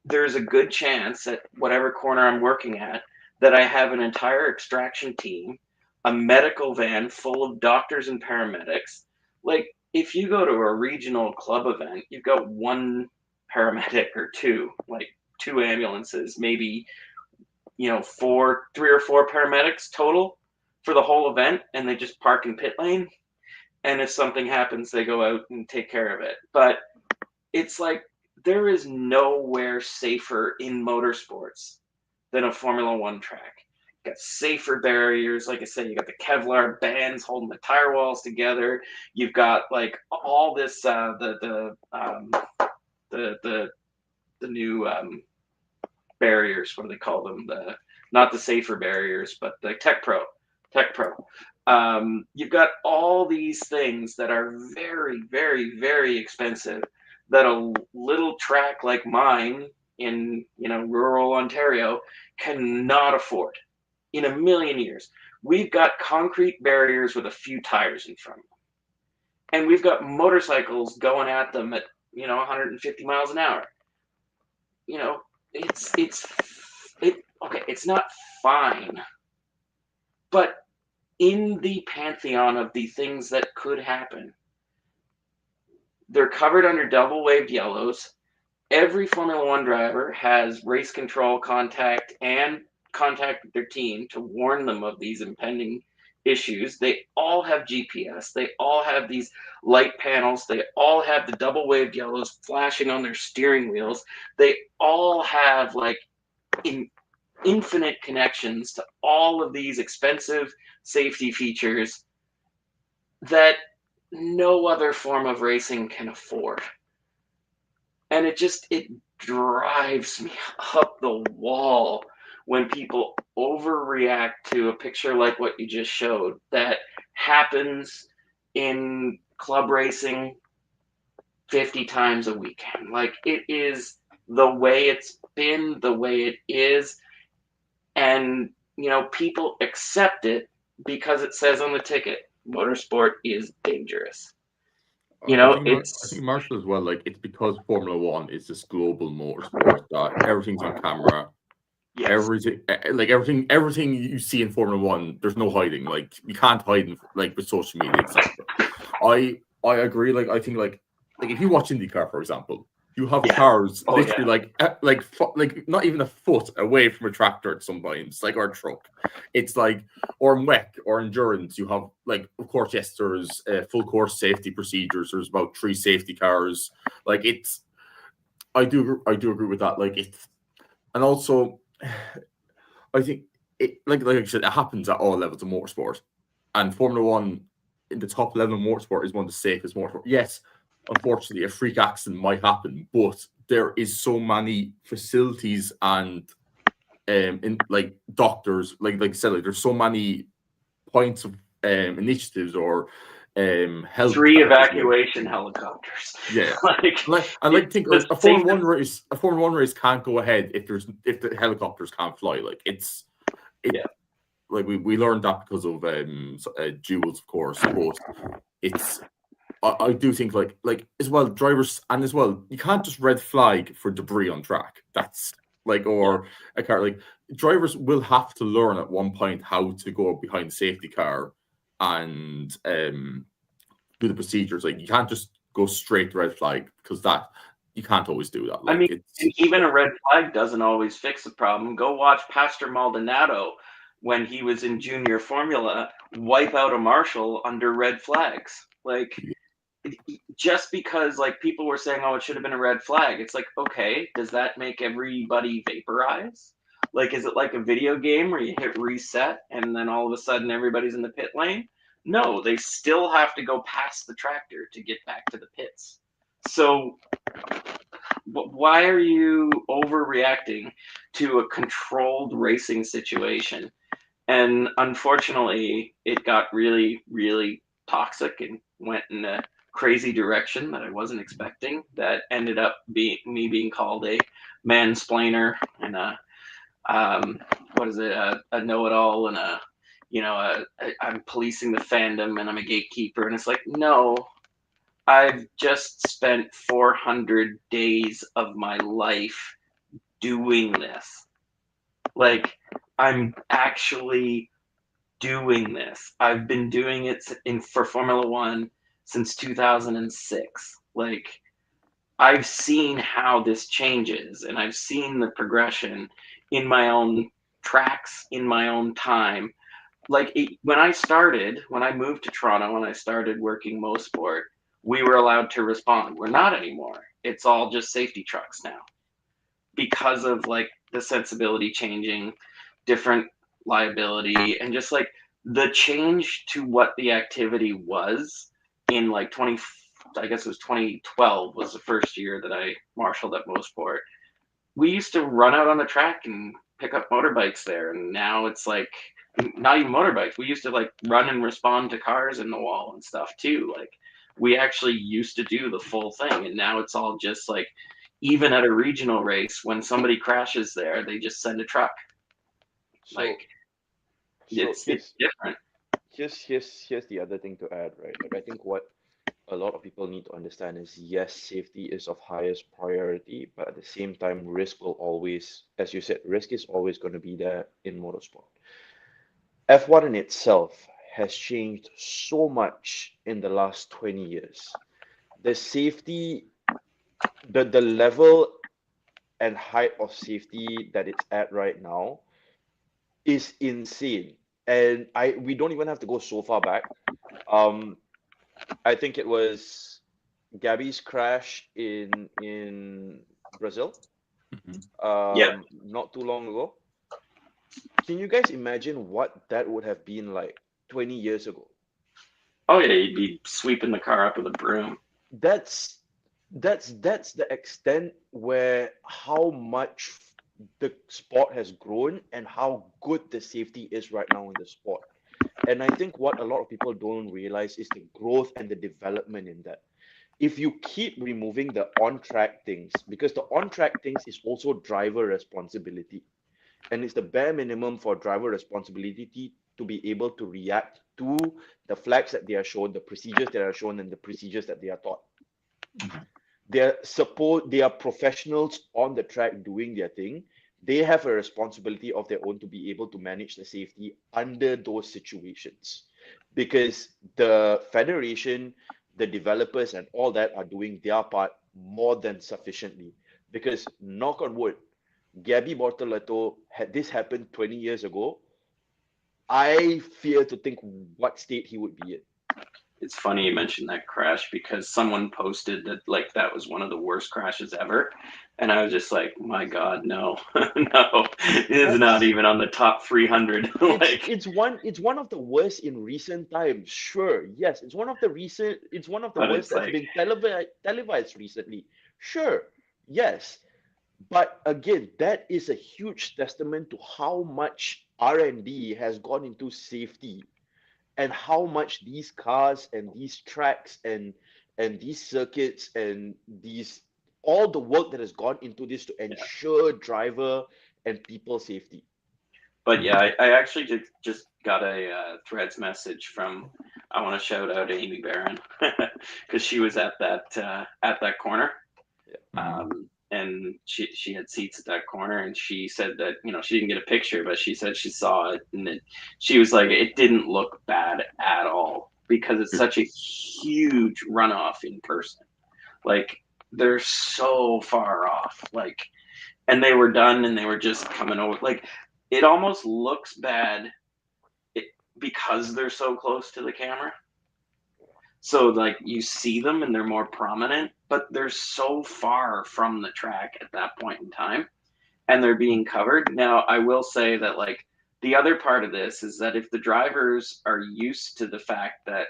there's a good chance at whatever corner I'm working at that I have an entire extraction team, a medical van full of doctors and paramedics. Like, if you go to a regional club event, you've got one paramedic or two, like 2 ambulances, maybe, you know, 3 or 4 paramedics total for the whole event, and they just park in pit lane. And if something happens, they go out and take care of it. But it's like there is nowhere safer in motorsports than a Formula One track. You got safer barriers, like I said. You got the Kevlar bands holding the tire walls together. You've got like all this the new barriers. What do they call them? Not the safer barriers, but the Tech Pro. You've got all these things that are very, very, very expensive that a little track like mine in, you know, rural Ontario cannot afford in a million years. We've got concrete barriers with a few tires in front of them. And we've got motorcycles going at them at, you know, 150 miles an hour. You know, it's not fine. But in the pantheon of the things that could happen, they're covered under double waved yellows. Every Formula One driver has race control contact and contact with their team to warn them of these impending issues. They all have GPS. They all have these light panels. They all have the double waved yellows flashing on their steering wheels. They all have like infinite connections to all of these expensive safety features that no other form of racing can afford. And it drives me up the wall when people overreact to a picture like what you just showed that happens in club racing 50 times a weekend. Like, it is the way it's been, the way it is. And, you know, people accept it because it says on the ticket, motorsport is dangerous. You know, I think Marshall as well, like, it's because Formula One is this global motorsport that everything's on camera. Yes. Everything you see in Formula One, there's no hiding. Like, you can't hide like with social media, etc. I agree. Like, I think like if you watch IndyCar, for example, you have cars literally like not even a foot away from a tractor at some points, like, or a truck. It's like, or in WEC or endurance, you have, like, of course, yes, there's full course safety procedures. There's about 3 safety cars. Like, it's, I do agree with that. Like, it's, and also, I think it, like I said, it happens at all levels of motorsport, and Formula One in the top level of motorsport is one of the safest motorsport. Yes, unfortunately, a freak accident might happen, but there is so many facilities and in like doctors, like I said, like, there's so many points of initiatives or health. 3 evacuation helicopters. Yeah, a Formula One race can't go ahead if the helicopters can't fly. Like, like we learned that because of Jules, of course, but it's. I do think like as well, drivers, and as well, you can't just red flag for debris on track. That's like, or a car, like, drivers will have to learn at one point how to go behind the safety car and do the procedures. Like, you can't just go straight to red flag, because that, you can't always do that. Like, I mean, even a red flag doesn't always fix the problem. Go watch Pastor Maldonado when he was in junior formula wipe out a marshal under red flags. Like, just because, like, people were saying, oh, it should have been a red flag. It's like, okay, does that make everybody vaporize? Like, is it like a video game where you hit reset and then all of a sudden everybody's in the pit lane? No, they still have to go past the tractor to get back to the pits. So why are you overreacting to a controlled racing situation? And unfortunately, it got really, really toxic and went in a crazy direction that I wasn't expecting. That ended up being me being called a mansplainer and a know-it-all, and I'm policing the fandom and I'm a gatekeeper. And it's like, no, I've just spent 400 days of my life doing this. Like, I'm actually doing this. I've been doing it for Formula One since 2006. Like, I've seen how this changes, and I've seen the progression in my own tracks, in my own time. Like, when I moved to Toronto, when I started working Mosport, we were allowed to respond. We're not anymore. It's all just safety trucks now, because of like the sensibility changing, different liability, and just like the change to what the activity was in like I guess it was 2012 was the first year that I marshaled at Mosport. We used to run out on the track and pick up motorbikes there, and now it's like not even motorbikes. We used to like run and respond to cars in the wall and stuff too. Like, we actually used to do the full thing, and now it's all just like, even at a regional race, when somebody crashes there, they just send a truck. So, Like, so it's different. here's the other thing to add, right? Like, I think what a lot of people need to understand is, yes, safety is of highest priority, but at the same time, risk will always, as you said, risk is always going to be there in motorsport. F1 in itself has changed so much in the last 20 years. The safety, the level and height of safety that it's at right now is insane. And we don't even have to go so far back. I think it was Gabby's crash in Brazil, Yeah. not too long ago. Can you guys imagine what that would have been like 20 years ago? Oh yeah, you'd be sweeping the car up with a broom. That's the extent where how much the sport has grown and how good the safety is right now in the sport. And I think what a lot of people don't realize is the growth and the development in that. If you keep removing the on-track things, because the on-track things is also driver responsibility, and it's the bare minimum for driver responsibility to be able to react to the flags that they are shown, the procedures that are shown, and the procedures that they are taught. They are professionals on the track doing their thing. They have a responsibility of their own to be able to manage the safety under those situations, because the federation, the developers, and all that are doing their part more than sufficiently. Because, knock on wood, Gabby Bortoleto, had this happened 20 years ago, I fear to think what state he would be in. It's funny you mentioned that crash, because someone posted that like that was one of the worst crashes ever, and I was just like, my God, no, no, it's not even on the top 300. Like, It's one of the worst in recent times. Sure, yes, it's one of the But worst it's that's like- been televised recently. Sure, yes. But again, that is a huge testament to how much R&D has gone into safety, and how much these cars and these tracks and these circuits and these all the work that has gone into this to ensure driver and people safety. But yeah, I actually just got a Threads message from, I want to shout out Amy Barron, because she was at that corner. And she had seats at that corner, and she said that, she didn't get a picture, but she said she saw it, and she was like, it didn't look bad at all, because it's such a huge runoff in person. Like, they're so far off. Like, and they were done, and they were just coming over. Like, it almost looks bad because they're so close to the camera. So like, you see them and they're more prominent, but they're so far from the track at that point in time, and they're being covered. Now, I will say that like, the other part of this is that if the drivers are used to the fact that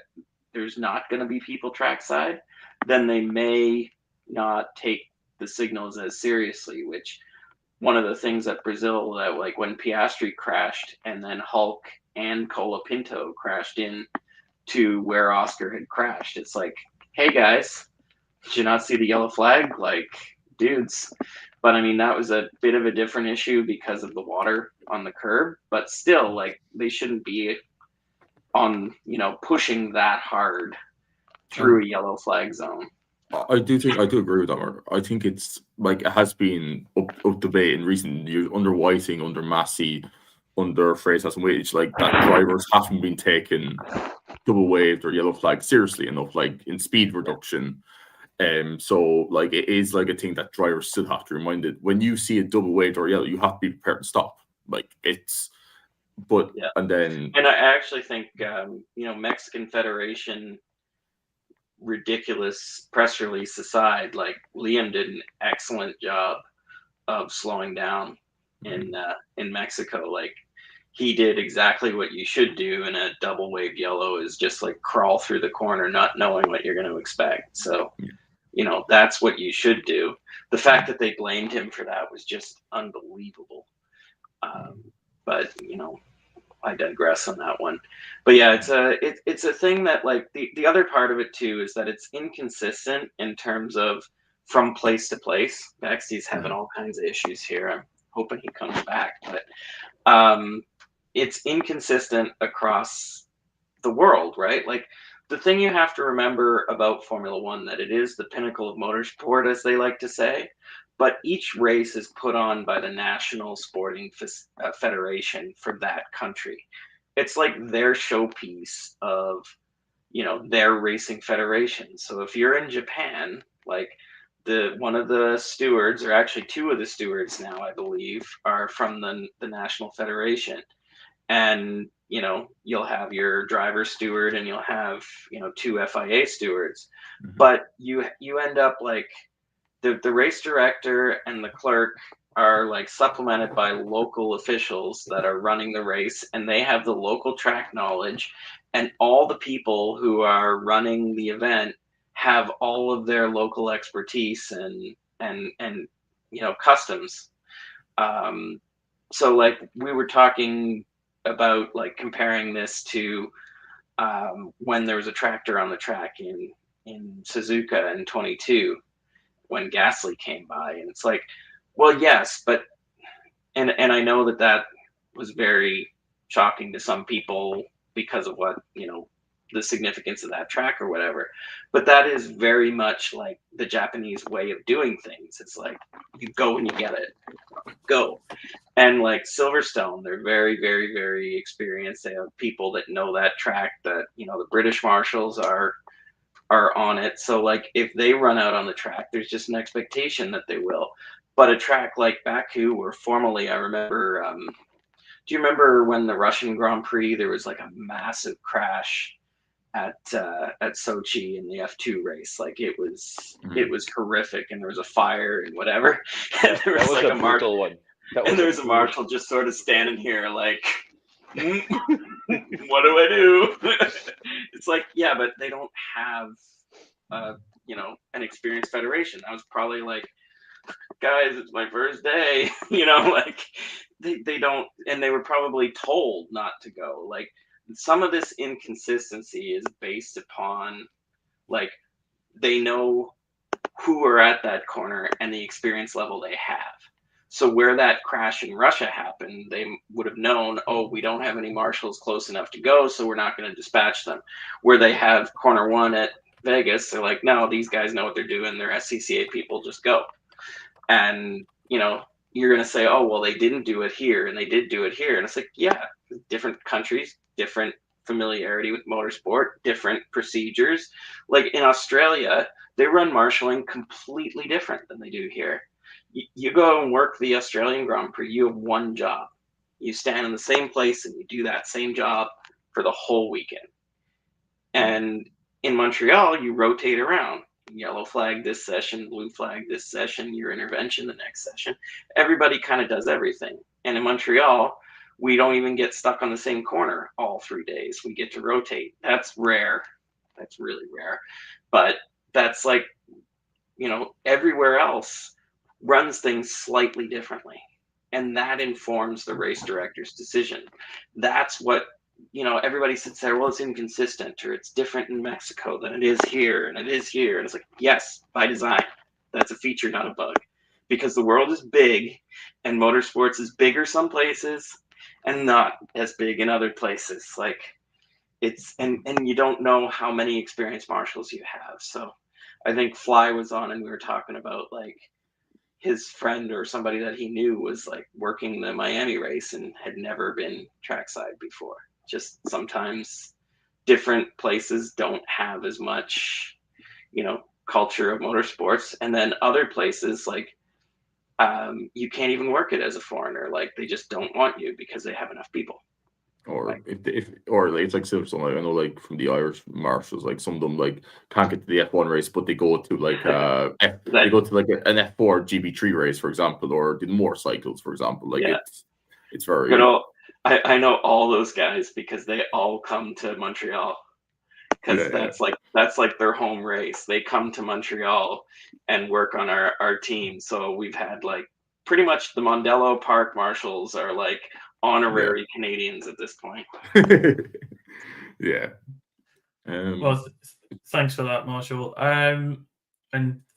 there's not going to be people trackside, then they may not take the signals as seriously, which one of the things at Brazil, that like when Piastri crashed and then Hulk and Colapinto crashed in to where Oscar had crashed, it's like, hey guys, did you not see the yellow flag? Like, dudes. But I mean, that was a bit of a different issue because of the water on the curb, but still, like, they shouldn't be on, pushing that hard through a yellow flag zone. I do agree with that, Mark. I think it's like, it has been up debate in recent years under Whiting, under Massey, under Fraser and Wage, like that drivers haven't been taken double waved or yellow flagged seriously enough, like in speed reduction. So like it is like a thing that drivers still have to be reminded. When you see a double waved or yellow, you have to be prepared to stop. Like it's, but Yeah. and then And I actually think Mexican Federation ridiculous press release aside, like Liam did an excellent job of slowing down in Mexico. Like he did exactly what you should do in a double wave yellow, is just like crawl through the corner not knowing what you're going to expect. So that's what you should do. The fact that they blamed him for that was just unbelievable. But I digress on that one. But yeah, it's a thing that, like, the other part of it too is that it's inconsistent in terms of from place to place. Baxty's having all kinds of issues here. I'm hoping he comes back, but it's inconsistent across the world, right? Like, the thing you have to remember about Formula One, that it is the pinnacle of motorsport, as they like to say, but each race is put on by the national sporting federation for that country. It's like their showpiece of, their racing federation. So if you're in Japan, like one of the stewards, or actually two of the stewards now, I believe, are from the national federation. And you'll have your driver steward, and you'll have two FIA stewards. But you end up like the race director and the clerk are like supplemented by local officials that are running the race, and they have the local track knowledge, and all the people who are running the event have all of their local expertise and customs. So like we were talking about, like, comparing this to when there was a tractor on the track in Suzuka in 22 when Gasly came by, and it's like, well, yes, but and I know that was very shocking to some people because of what the significance of that track or whatever, but that is very much like the Japanese way of doing things. It's like you go and you get it, go. And like Silverstone, they're very, very, very experienced. They have people that know that track, that the British marshals are on it. So like if they run out on the track, there's just an expectation that they will. But a track like Baku, where formerly, I remember, do you remember when the Russian Grand Prix, there was like a massive crash at Sochi in the F2 race? Like it was horrific, and there was a fire and whatever. And there was, that was like a brutal one. And there's a marshal just sort of standing here like, what do I do? It's like, yeah, but they don't have, an experienced federation. That was probably like, guys, it's my first day. Like they don't, and they were probably told not to go. Like some of this inconsistency is based upon, like, they know who are at that corner and the experience level they have. So where that crash in Russia happened, they would have known, oh, we don't have any marshals close enough to go, so we're not going to dispatch them. Where they have corner one at Vegas, they're like, no, these guys know what they're doing. They're SCCA people, just go. And, you're going to say, oh, well, they didn't do it here and they did do it here. And it's like, yeah, different countries, different familiarity with motorsport, different procedures. Like in Australia, they run marshalling completely different than they do here. You go and work the Australian Grand Prix, you have one job. You stand in the same place and you do that same job for the whole weekend. And in Montreal, you rotate around. Yellow flag this session, blue flag this session, your intervention the next session. Everybody kind of does everything. And in Montreal, we don't even get stuck on the same corner all 3 days. We get to rotate. That's rare. That's really rare. But that's like, everywhere else runs things slightly differently. And that informs the race director's decision. That's what, everybody sits there, well, it's inconsistent, or it's different in Mexico than it is here, and it is here. And it's like, yes, by design. That's a feature, not a bug. Because the world is big, and motorsports is bigger some places and not as big in other places. Like it's, and you don't know how many experienced marshals you have. So I think Fly was on, and we were talking about, like, his friend or somebody that he knew was like working the Miami race and had never been trackside before. Just sometimes different places don't have as much, culture of motorsports, and then other places like you can't even work it as a foreigner. Like they just don't want you because they have enough people. Or or like, it's like something like, I know like from the Irish marshals, like some of them like can't get to the F1 race, but they go to like they go to like an F4 GB3 race, for example, or the motorcycles, for example. Like Yeah. it's very. I know all those guys because they all come to Montreal because that's like their home race. They come to Montreal and work on our team. So we've had like pretty much the Mondello Park Marshals are like honorary Canadians at this point. Yeah. Well, thanks for that, Marshall. And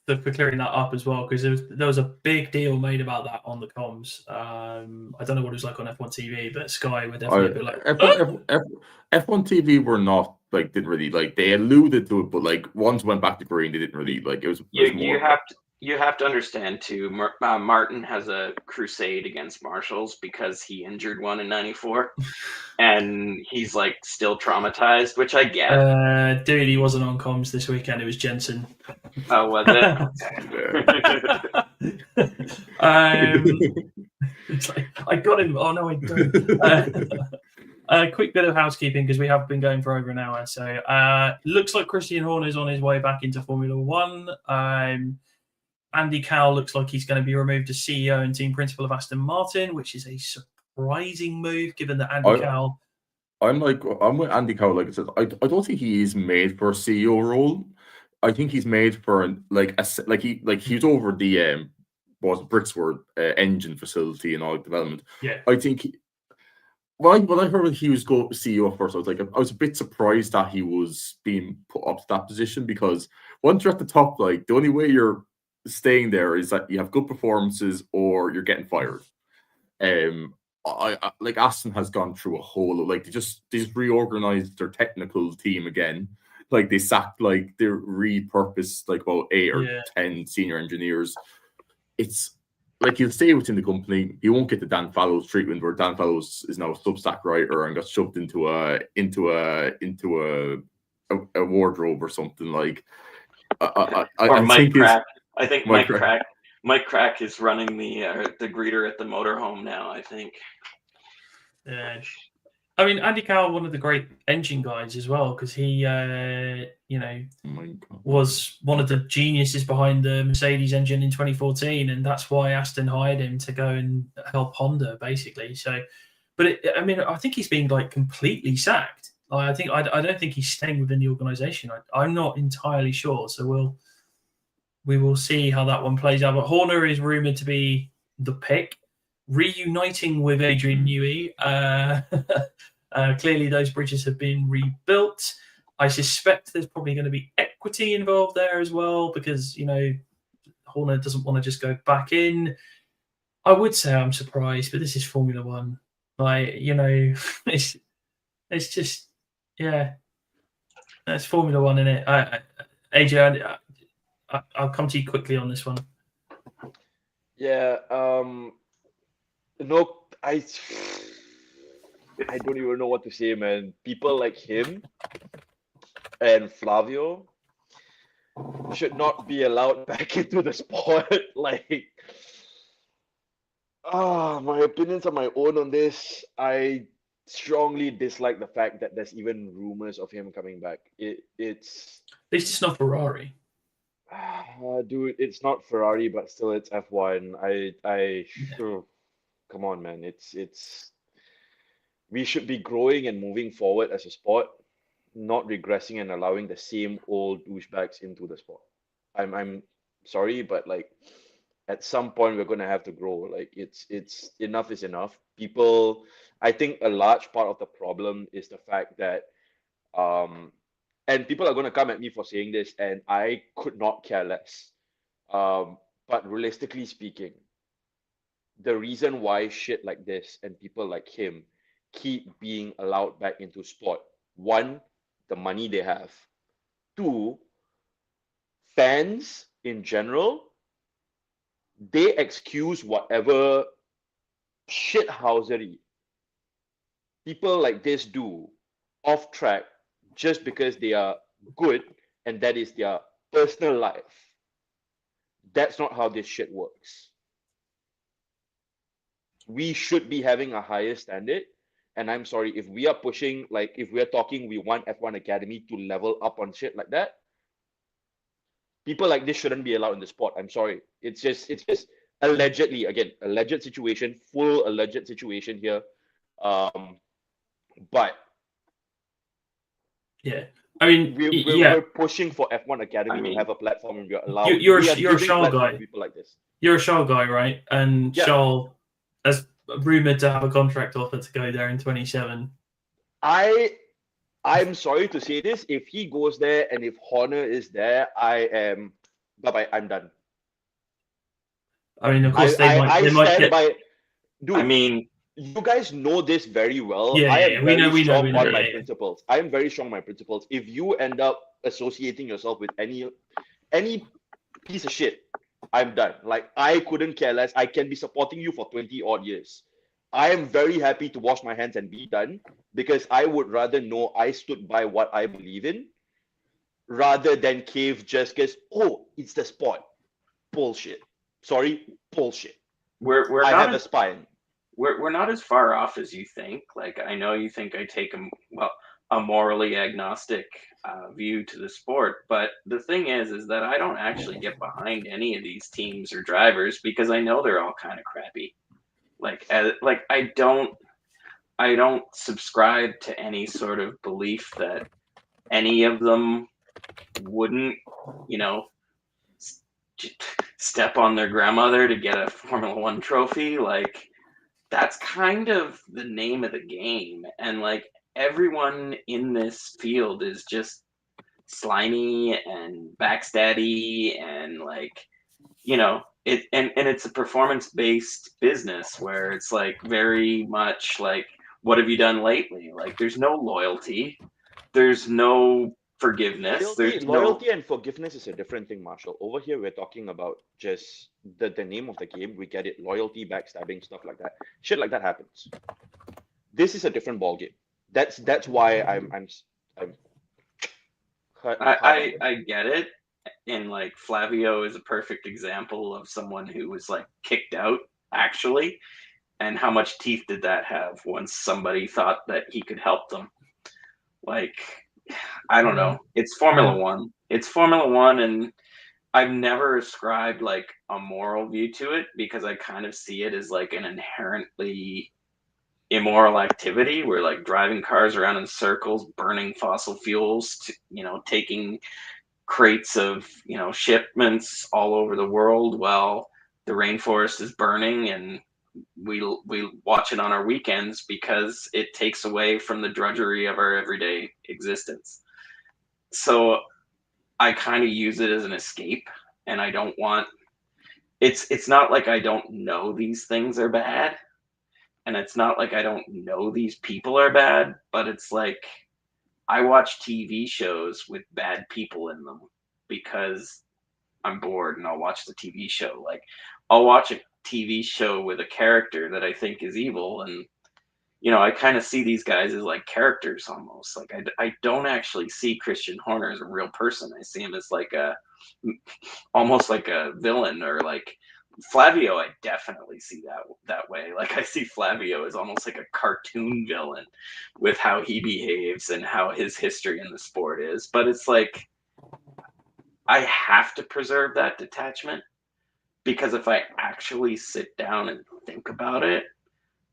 for clearing that up as well, because there was a big deal made about that on the comms. I don't know what it was like on F1 TV, but Sky were definitely a bit like F1 TV were not like, didn't really like, they alluded to it, but like once went back to green, they didn't really like it was more. You have to understand too. Martin has a crusade against marshals because he injured one in '94, and he's like still traumatized, which I get. Dude, he wasn't on comms this weekend. It was Jensen. Oh, was it? It's like, I got him. Oh no, I don't. A quick bit of housekeeping because we have been going for over an hour. So looks like Christian Horner is on his way back into Formula One. Andy Cowell looks like he's going to be removed as CEO and team principal of Aston Martin, which is a surprising move given that Andy Cowell. I'm with Andy Cowell. Like I said, I don't think he is made for a CEO role. I think he's made for he's over the Brixworth engine facility and all development. Yeah, I think. When I heard he was CEO at first, I was a bit surprised that he was being put up to that position, because once you're at the top, like the only way you're staying there is that you have good performances or you're getting fired. I like Aston has gone through a whole they just reorganized their technical team again. Like they sacked they repurposed about 8 or 10 senior engineers. It's like he'll stay within the company. He won't get the Dan Fallows treatment where Dan Fallows is now a Substack writer and got shoved into a wardrobe or something like. Mike Crack. I think Mike Crack is running the greeter at the motorhome now, I think. Yeah. I mean, Andy Cowell, one of the great engine guys as well, because he, was one of the geniuses behind the Mercedes engine in 2014, and that's why Aston hired him to go and help Honda, basically. So, but I think he's being completely sacked. I don't think he's staying within the organisation. I'm not entirely sure. So we will see how that one plays out. But Horner is rumoured to be the pick, reuniting with Adrian Newey. Clearly, those bridges have been rebuilt. I suspect there's probably going to be equity involved there as well, because Horner doesn't want to just go back in. I would say I'm surprised, but this is Formula One. It's just it's Formula One, isn't it? AJ, I'll come to you quickly on this one. Yeah. No, I don't even know what to say, man. People like him and Flavio should not be allowed back into the sport. My opinions are my own on this. I strongly dislike the fact that there's even rumors of him coming back. It's just not Ferrari. Dude, it's not Ferrari, but still it's F1. Come on, man. It's we should be growing and moving forward as a sport, not regressing and allowing the same old douchebags into the sport. I'm sorry, but at some point we're gonna have to grow. It's enough is enough. People, I think a large part of the problem is the fact that and people are gonna come at me for saying this, and I could not care less. But realistically speaking, the reason why shit like this and people like him keep being allowed back into sport, one, the money they have. Two, fans in general, they excuse whatever shithousery people like this do off track just because they are good and that is their personal life. That's not how this shit works. We should be having a higher standard. And I'm sorry, if we are pushing, like if we're talking, we want F1 Academy to level up on shit like that, people like this shouldn't be allowed in the sport. I'm sorry. It's just allegedly, again, alleged situation, full alleged situation here. But yeah, I mean, we're pushing for F1 Academy to have a platform, and we're allowed. You're a giving Charles platform guy. to people like this. You're a Charles guy, right? And Yeah. Charles is rumored to have a contract offer to go there in 27. I'm sorry to say this. If he goes there and if Horner is there, I'm done. I mean, of course, I they might stand get. by. Dude, I mean, you guys know this very well. Yeah, I yeah, am we very know, strong on my yeah. principles. I am very strong on my principles. If you end up associating yourself with any piece of shit, I'm done. Like, I couldn't care less. I can be supporting you for 20 odd years. I am very happy to wash my hands and be done, because I would rather know I stood by what I believe in rather than cave just because, oh, it's the sport. Bullshit. Sorry, bullshit. we're I not have a spine. we're not as far off as you think. Like, I know you think I take a morally agnostic view to the sport, but the thing is that I don't actually get behind any of these teams or drivers because I know they're all kind of crappy. Like I don't subscribe to any sort of belief that any of them wouldn't, step on their grandmother to get a Formula One trophy. Like, that's kind of the name of the game. And like, everyone in this field is just slimy and backstabby and like, and it's a performance-based business where it's like very much like, what have you done lately? Like, there's no loyalty, there's no forgiveness, Loyalty and forgiveness is a different thing, Marshall. Over here, we're talking about just the name of the game. We get it. Loyalty, backstabbing, stuff like that. Shit like that happens. This is a different ballgame. That's why I'm hurt. I get it. And like, Flavio is a perfect example of someone who was like kicked out actually, and how much teeth did that have once somebody thought that he could help them? Like, I don't know. It's Formula One. It's Formula One, and I've never ascribed like a moral view to it because I kind of see it as like an inherently immoral activity where like driving cars around in circles, burning fossil fuels, taking crates of shipments all over the world while the rainforest is burning, and we watch it on our weekends because it takes away from the drudgery of our everyday existence. So I kind of use it as an escape, and I don't want it's not like I don't know these things are bad, and it's not like I don't know these people are bad, but it's like, I watch TV shows with bad people in them because I'm bored and I'll watch the TV show. Like, I'll watch a TV show with a character that I think is evil, and I kind of see these guys as like characters almost. Like, I don't actually see Christian Horner as a real person. I see him as like almost like a villain, or like Flavio. I definitely see that way. Like, I see Flavio as almost like a cartoon villain with how he behaves and how his history in the sport is. But it's like, I have to preserve that detachment, because if I actually sit down and think about it,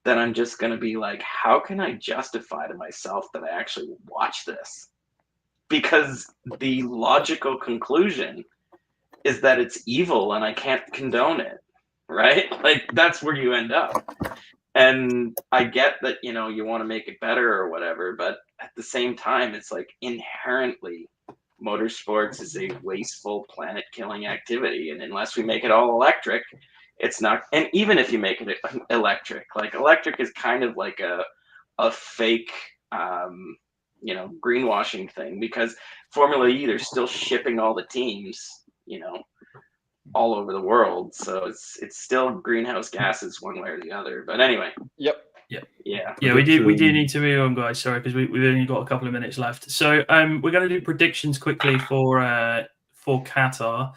then I'm just going to be like, how can I justify to myself that I actually watch this? Because the logical conclusion is that it's evil and I can't condone it, right? Like, that's where you end up. And I get that, you want to make it better or whatever, but at the same time, it's like, inherently, motorsports is a wasteful, planet-killing activity. And unless we make it all electric, it's not. And even if you make it electric, like, electric is kind of like a fake, greenwashing thing, because Formula E, they're still shipping all the teams, all over the world. So it's still greenhouse gases one way or the other. But anyway. Yep. Yeah. We do need to move on, guys. Sorry, because we've only got a couple of minutes left. So we're going to do predictions quickly for Qatar.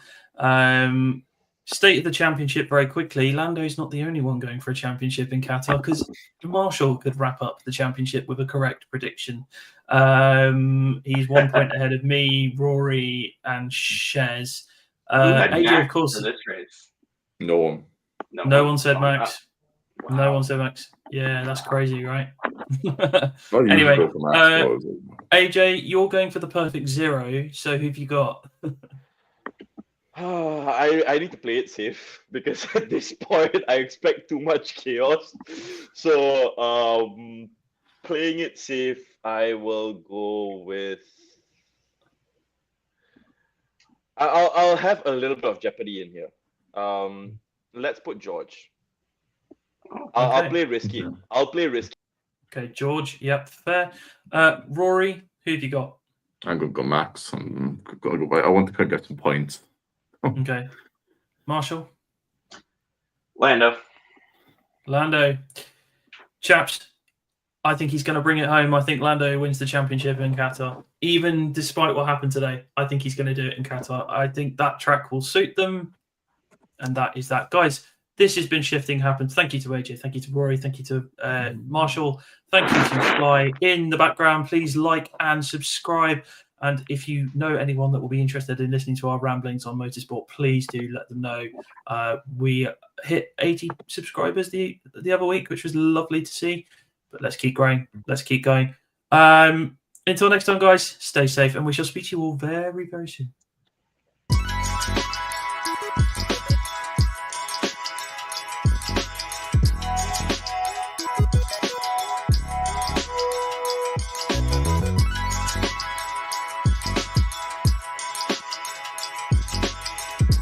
State of the championship very quickly. Lando's not the only one going for a championship in Qatar, because Marshall could wrap up the championship with a correct prediction. He's 1 point ahead of me, Rory, and Shez. Who had AJ, Max of course. for this race? No one. No one said Max. Wow. No one said Max. Yeah, that's crazy, right? I usually Anyway, go for Max, AJ, you're going for the perfect 0. So who've you got? I need to play it safe because at this point I expect too much chaos. So playing it safe, I will go with. I'll have a little bit of jeopardy in here. Let's put George. I'll play risky. Okay. I'll play risky. Okay, George. Yep, fair. Rory, who've you got? I'm going to go Max. I want to kind of get some points. Okay. Marshall? Lando. Chaps, I think he's going to bring it home. I think Lando wins the championship in Qatar. Even despite what happened today, I think he's going to do it in Qatar. I think that track will suit them. And that is that. Guys, this has been Shifting Happens. Thank you to AJ. Thank you to Rory. Thank you to Marshall. Thank you to Fly in the background. Please like and subscribe. And if you know anyone that will be interested in listening to our ramblings on motorsport, please do let them know. We hit 80 subscribers the other week, which was lovely to see. But let's keep growing. Let's keep going. Until next time, guys, stay safe. And we shall speak to you all very, very soon.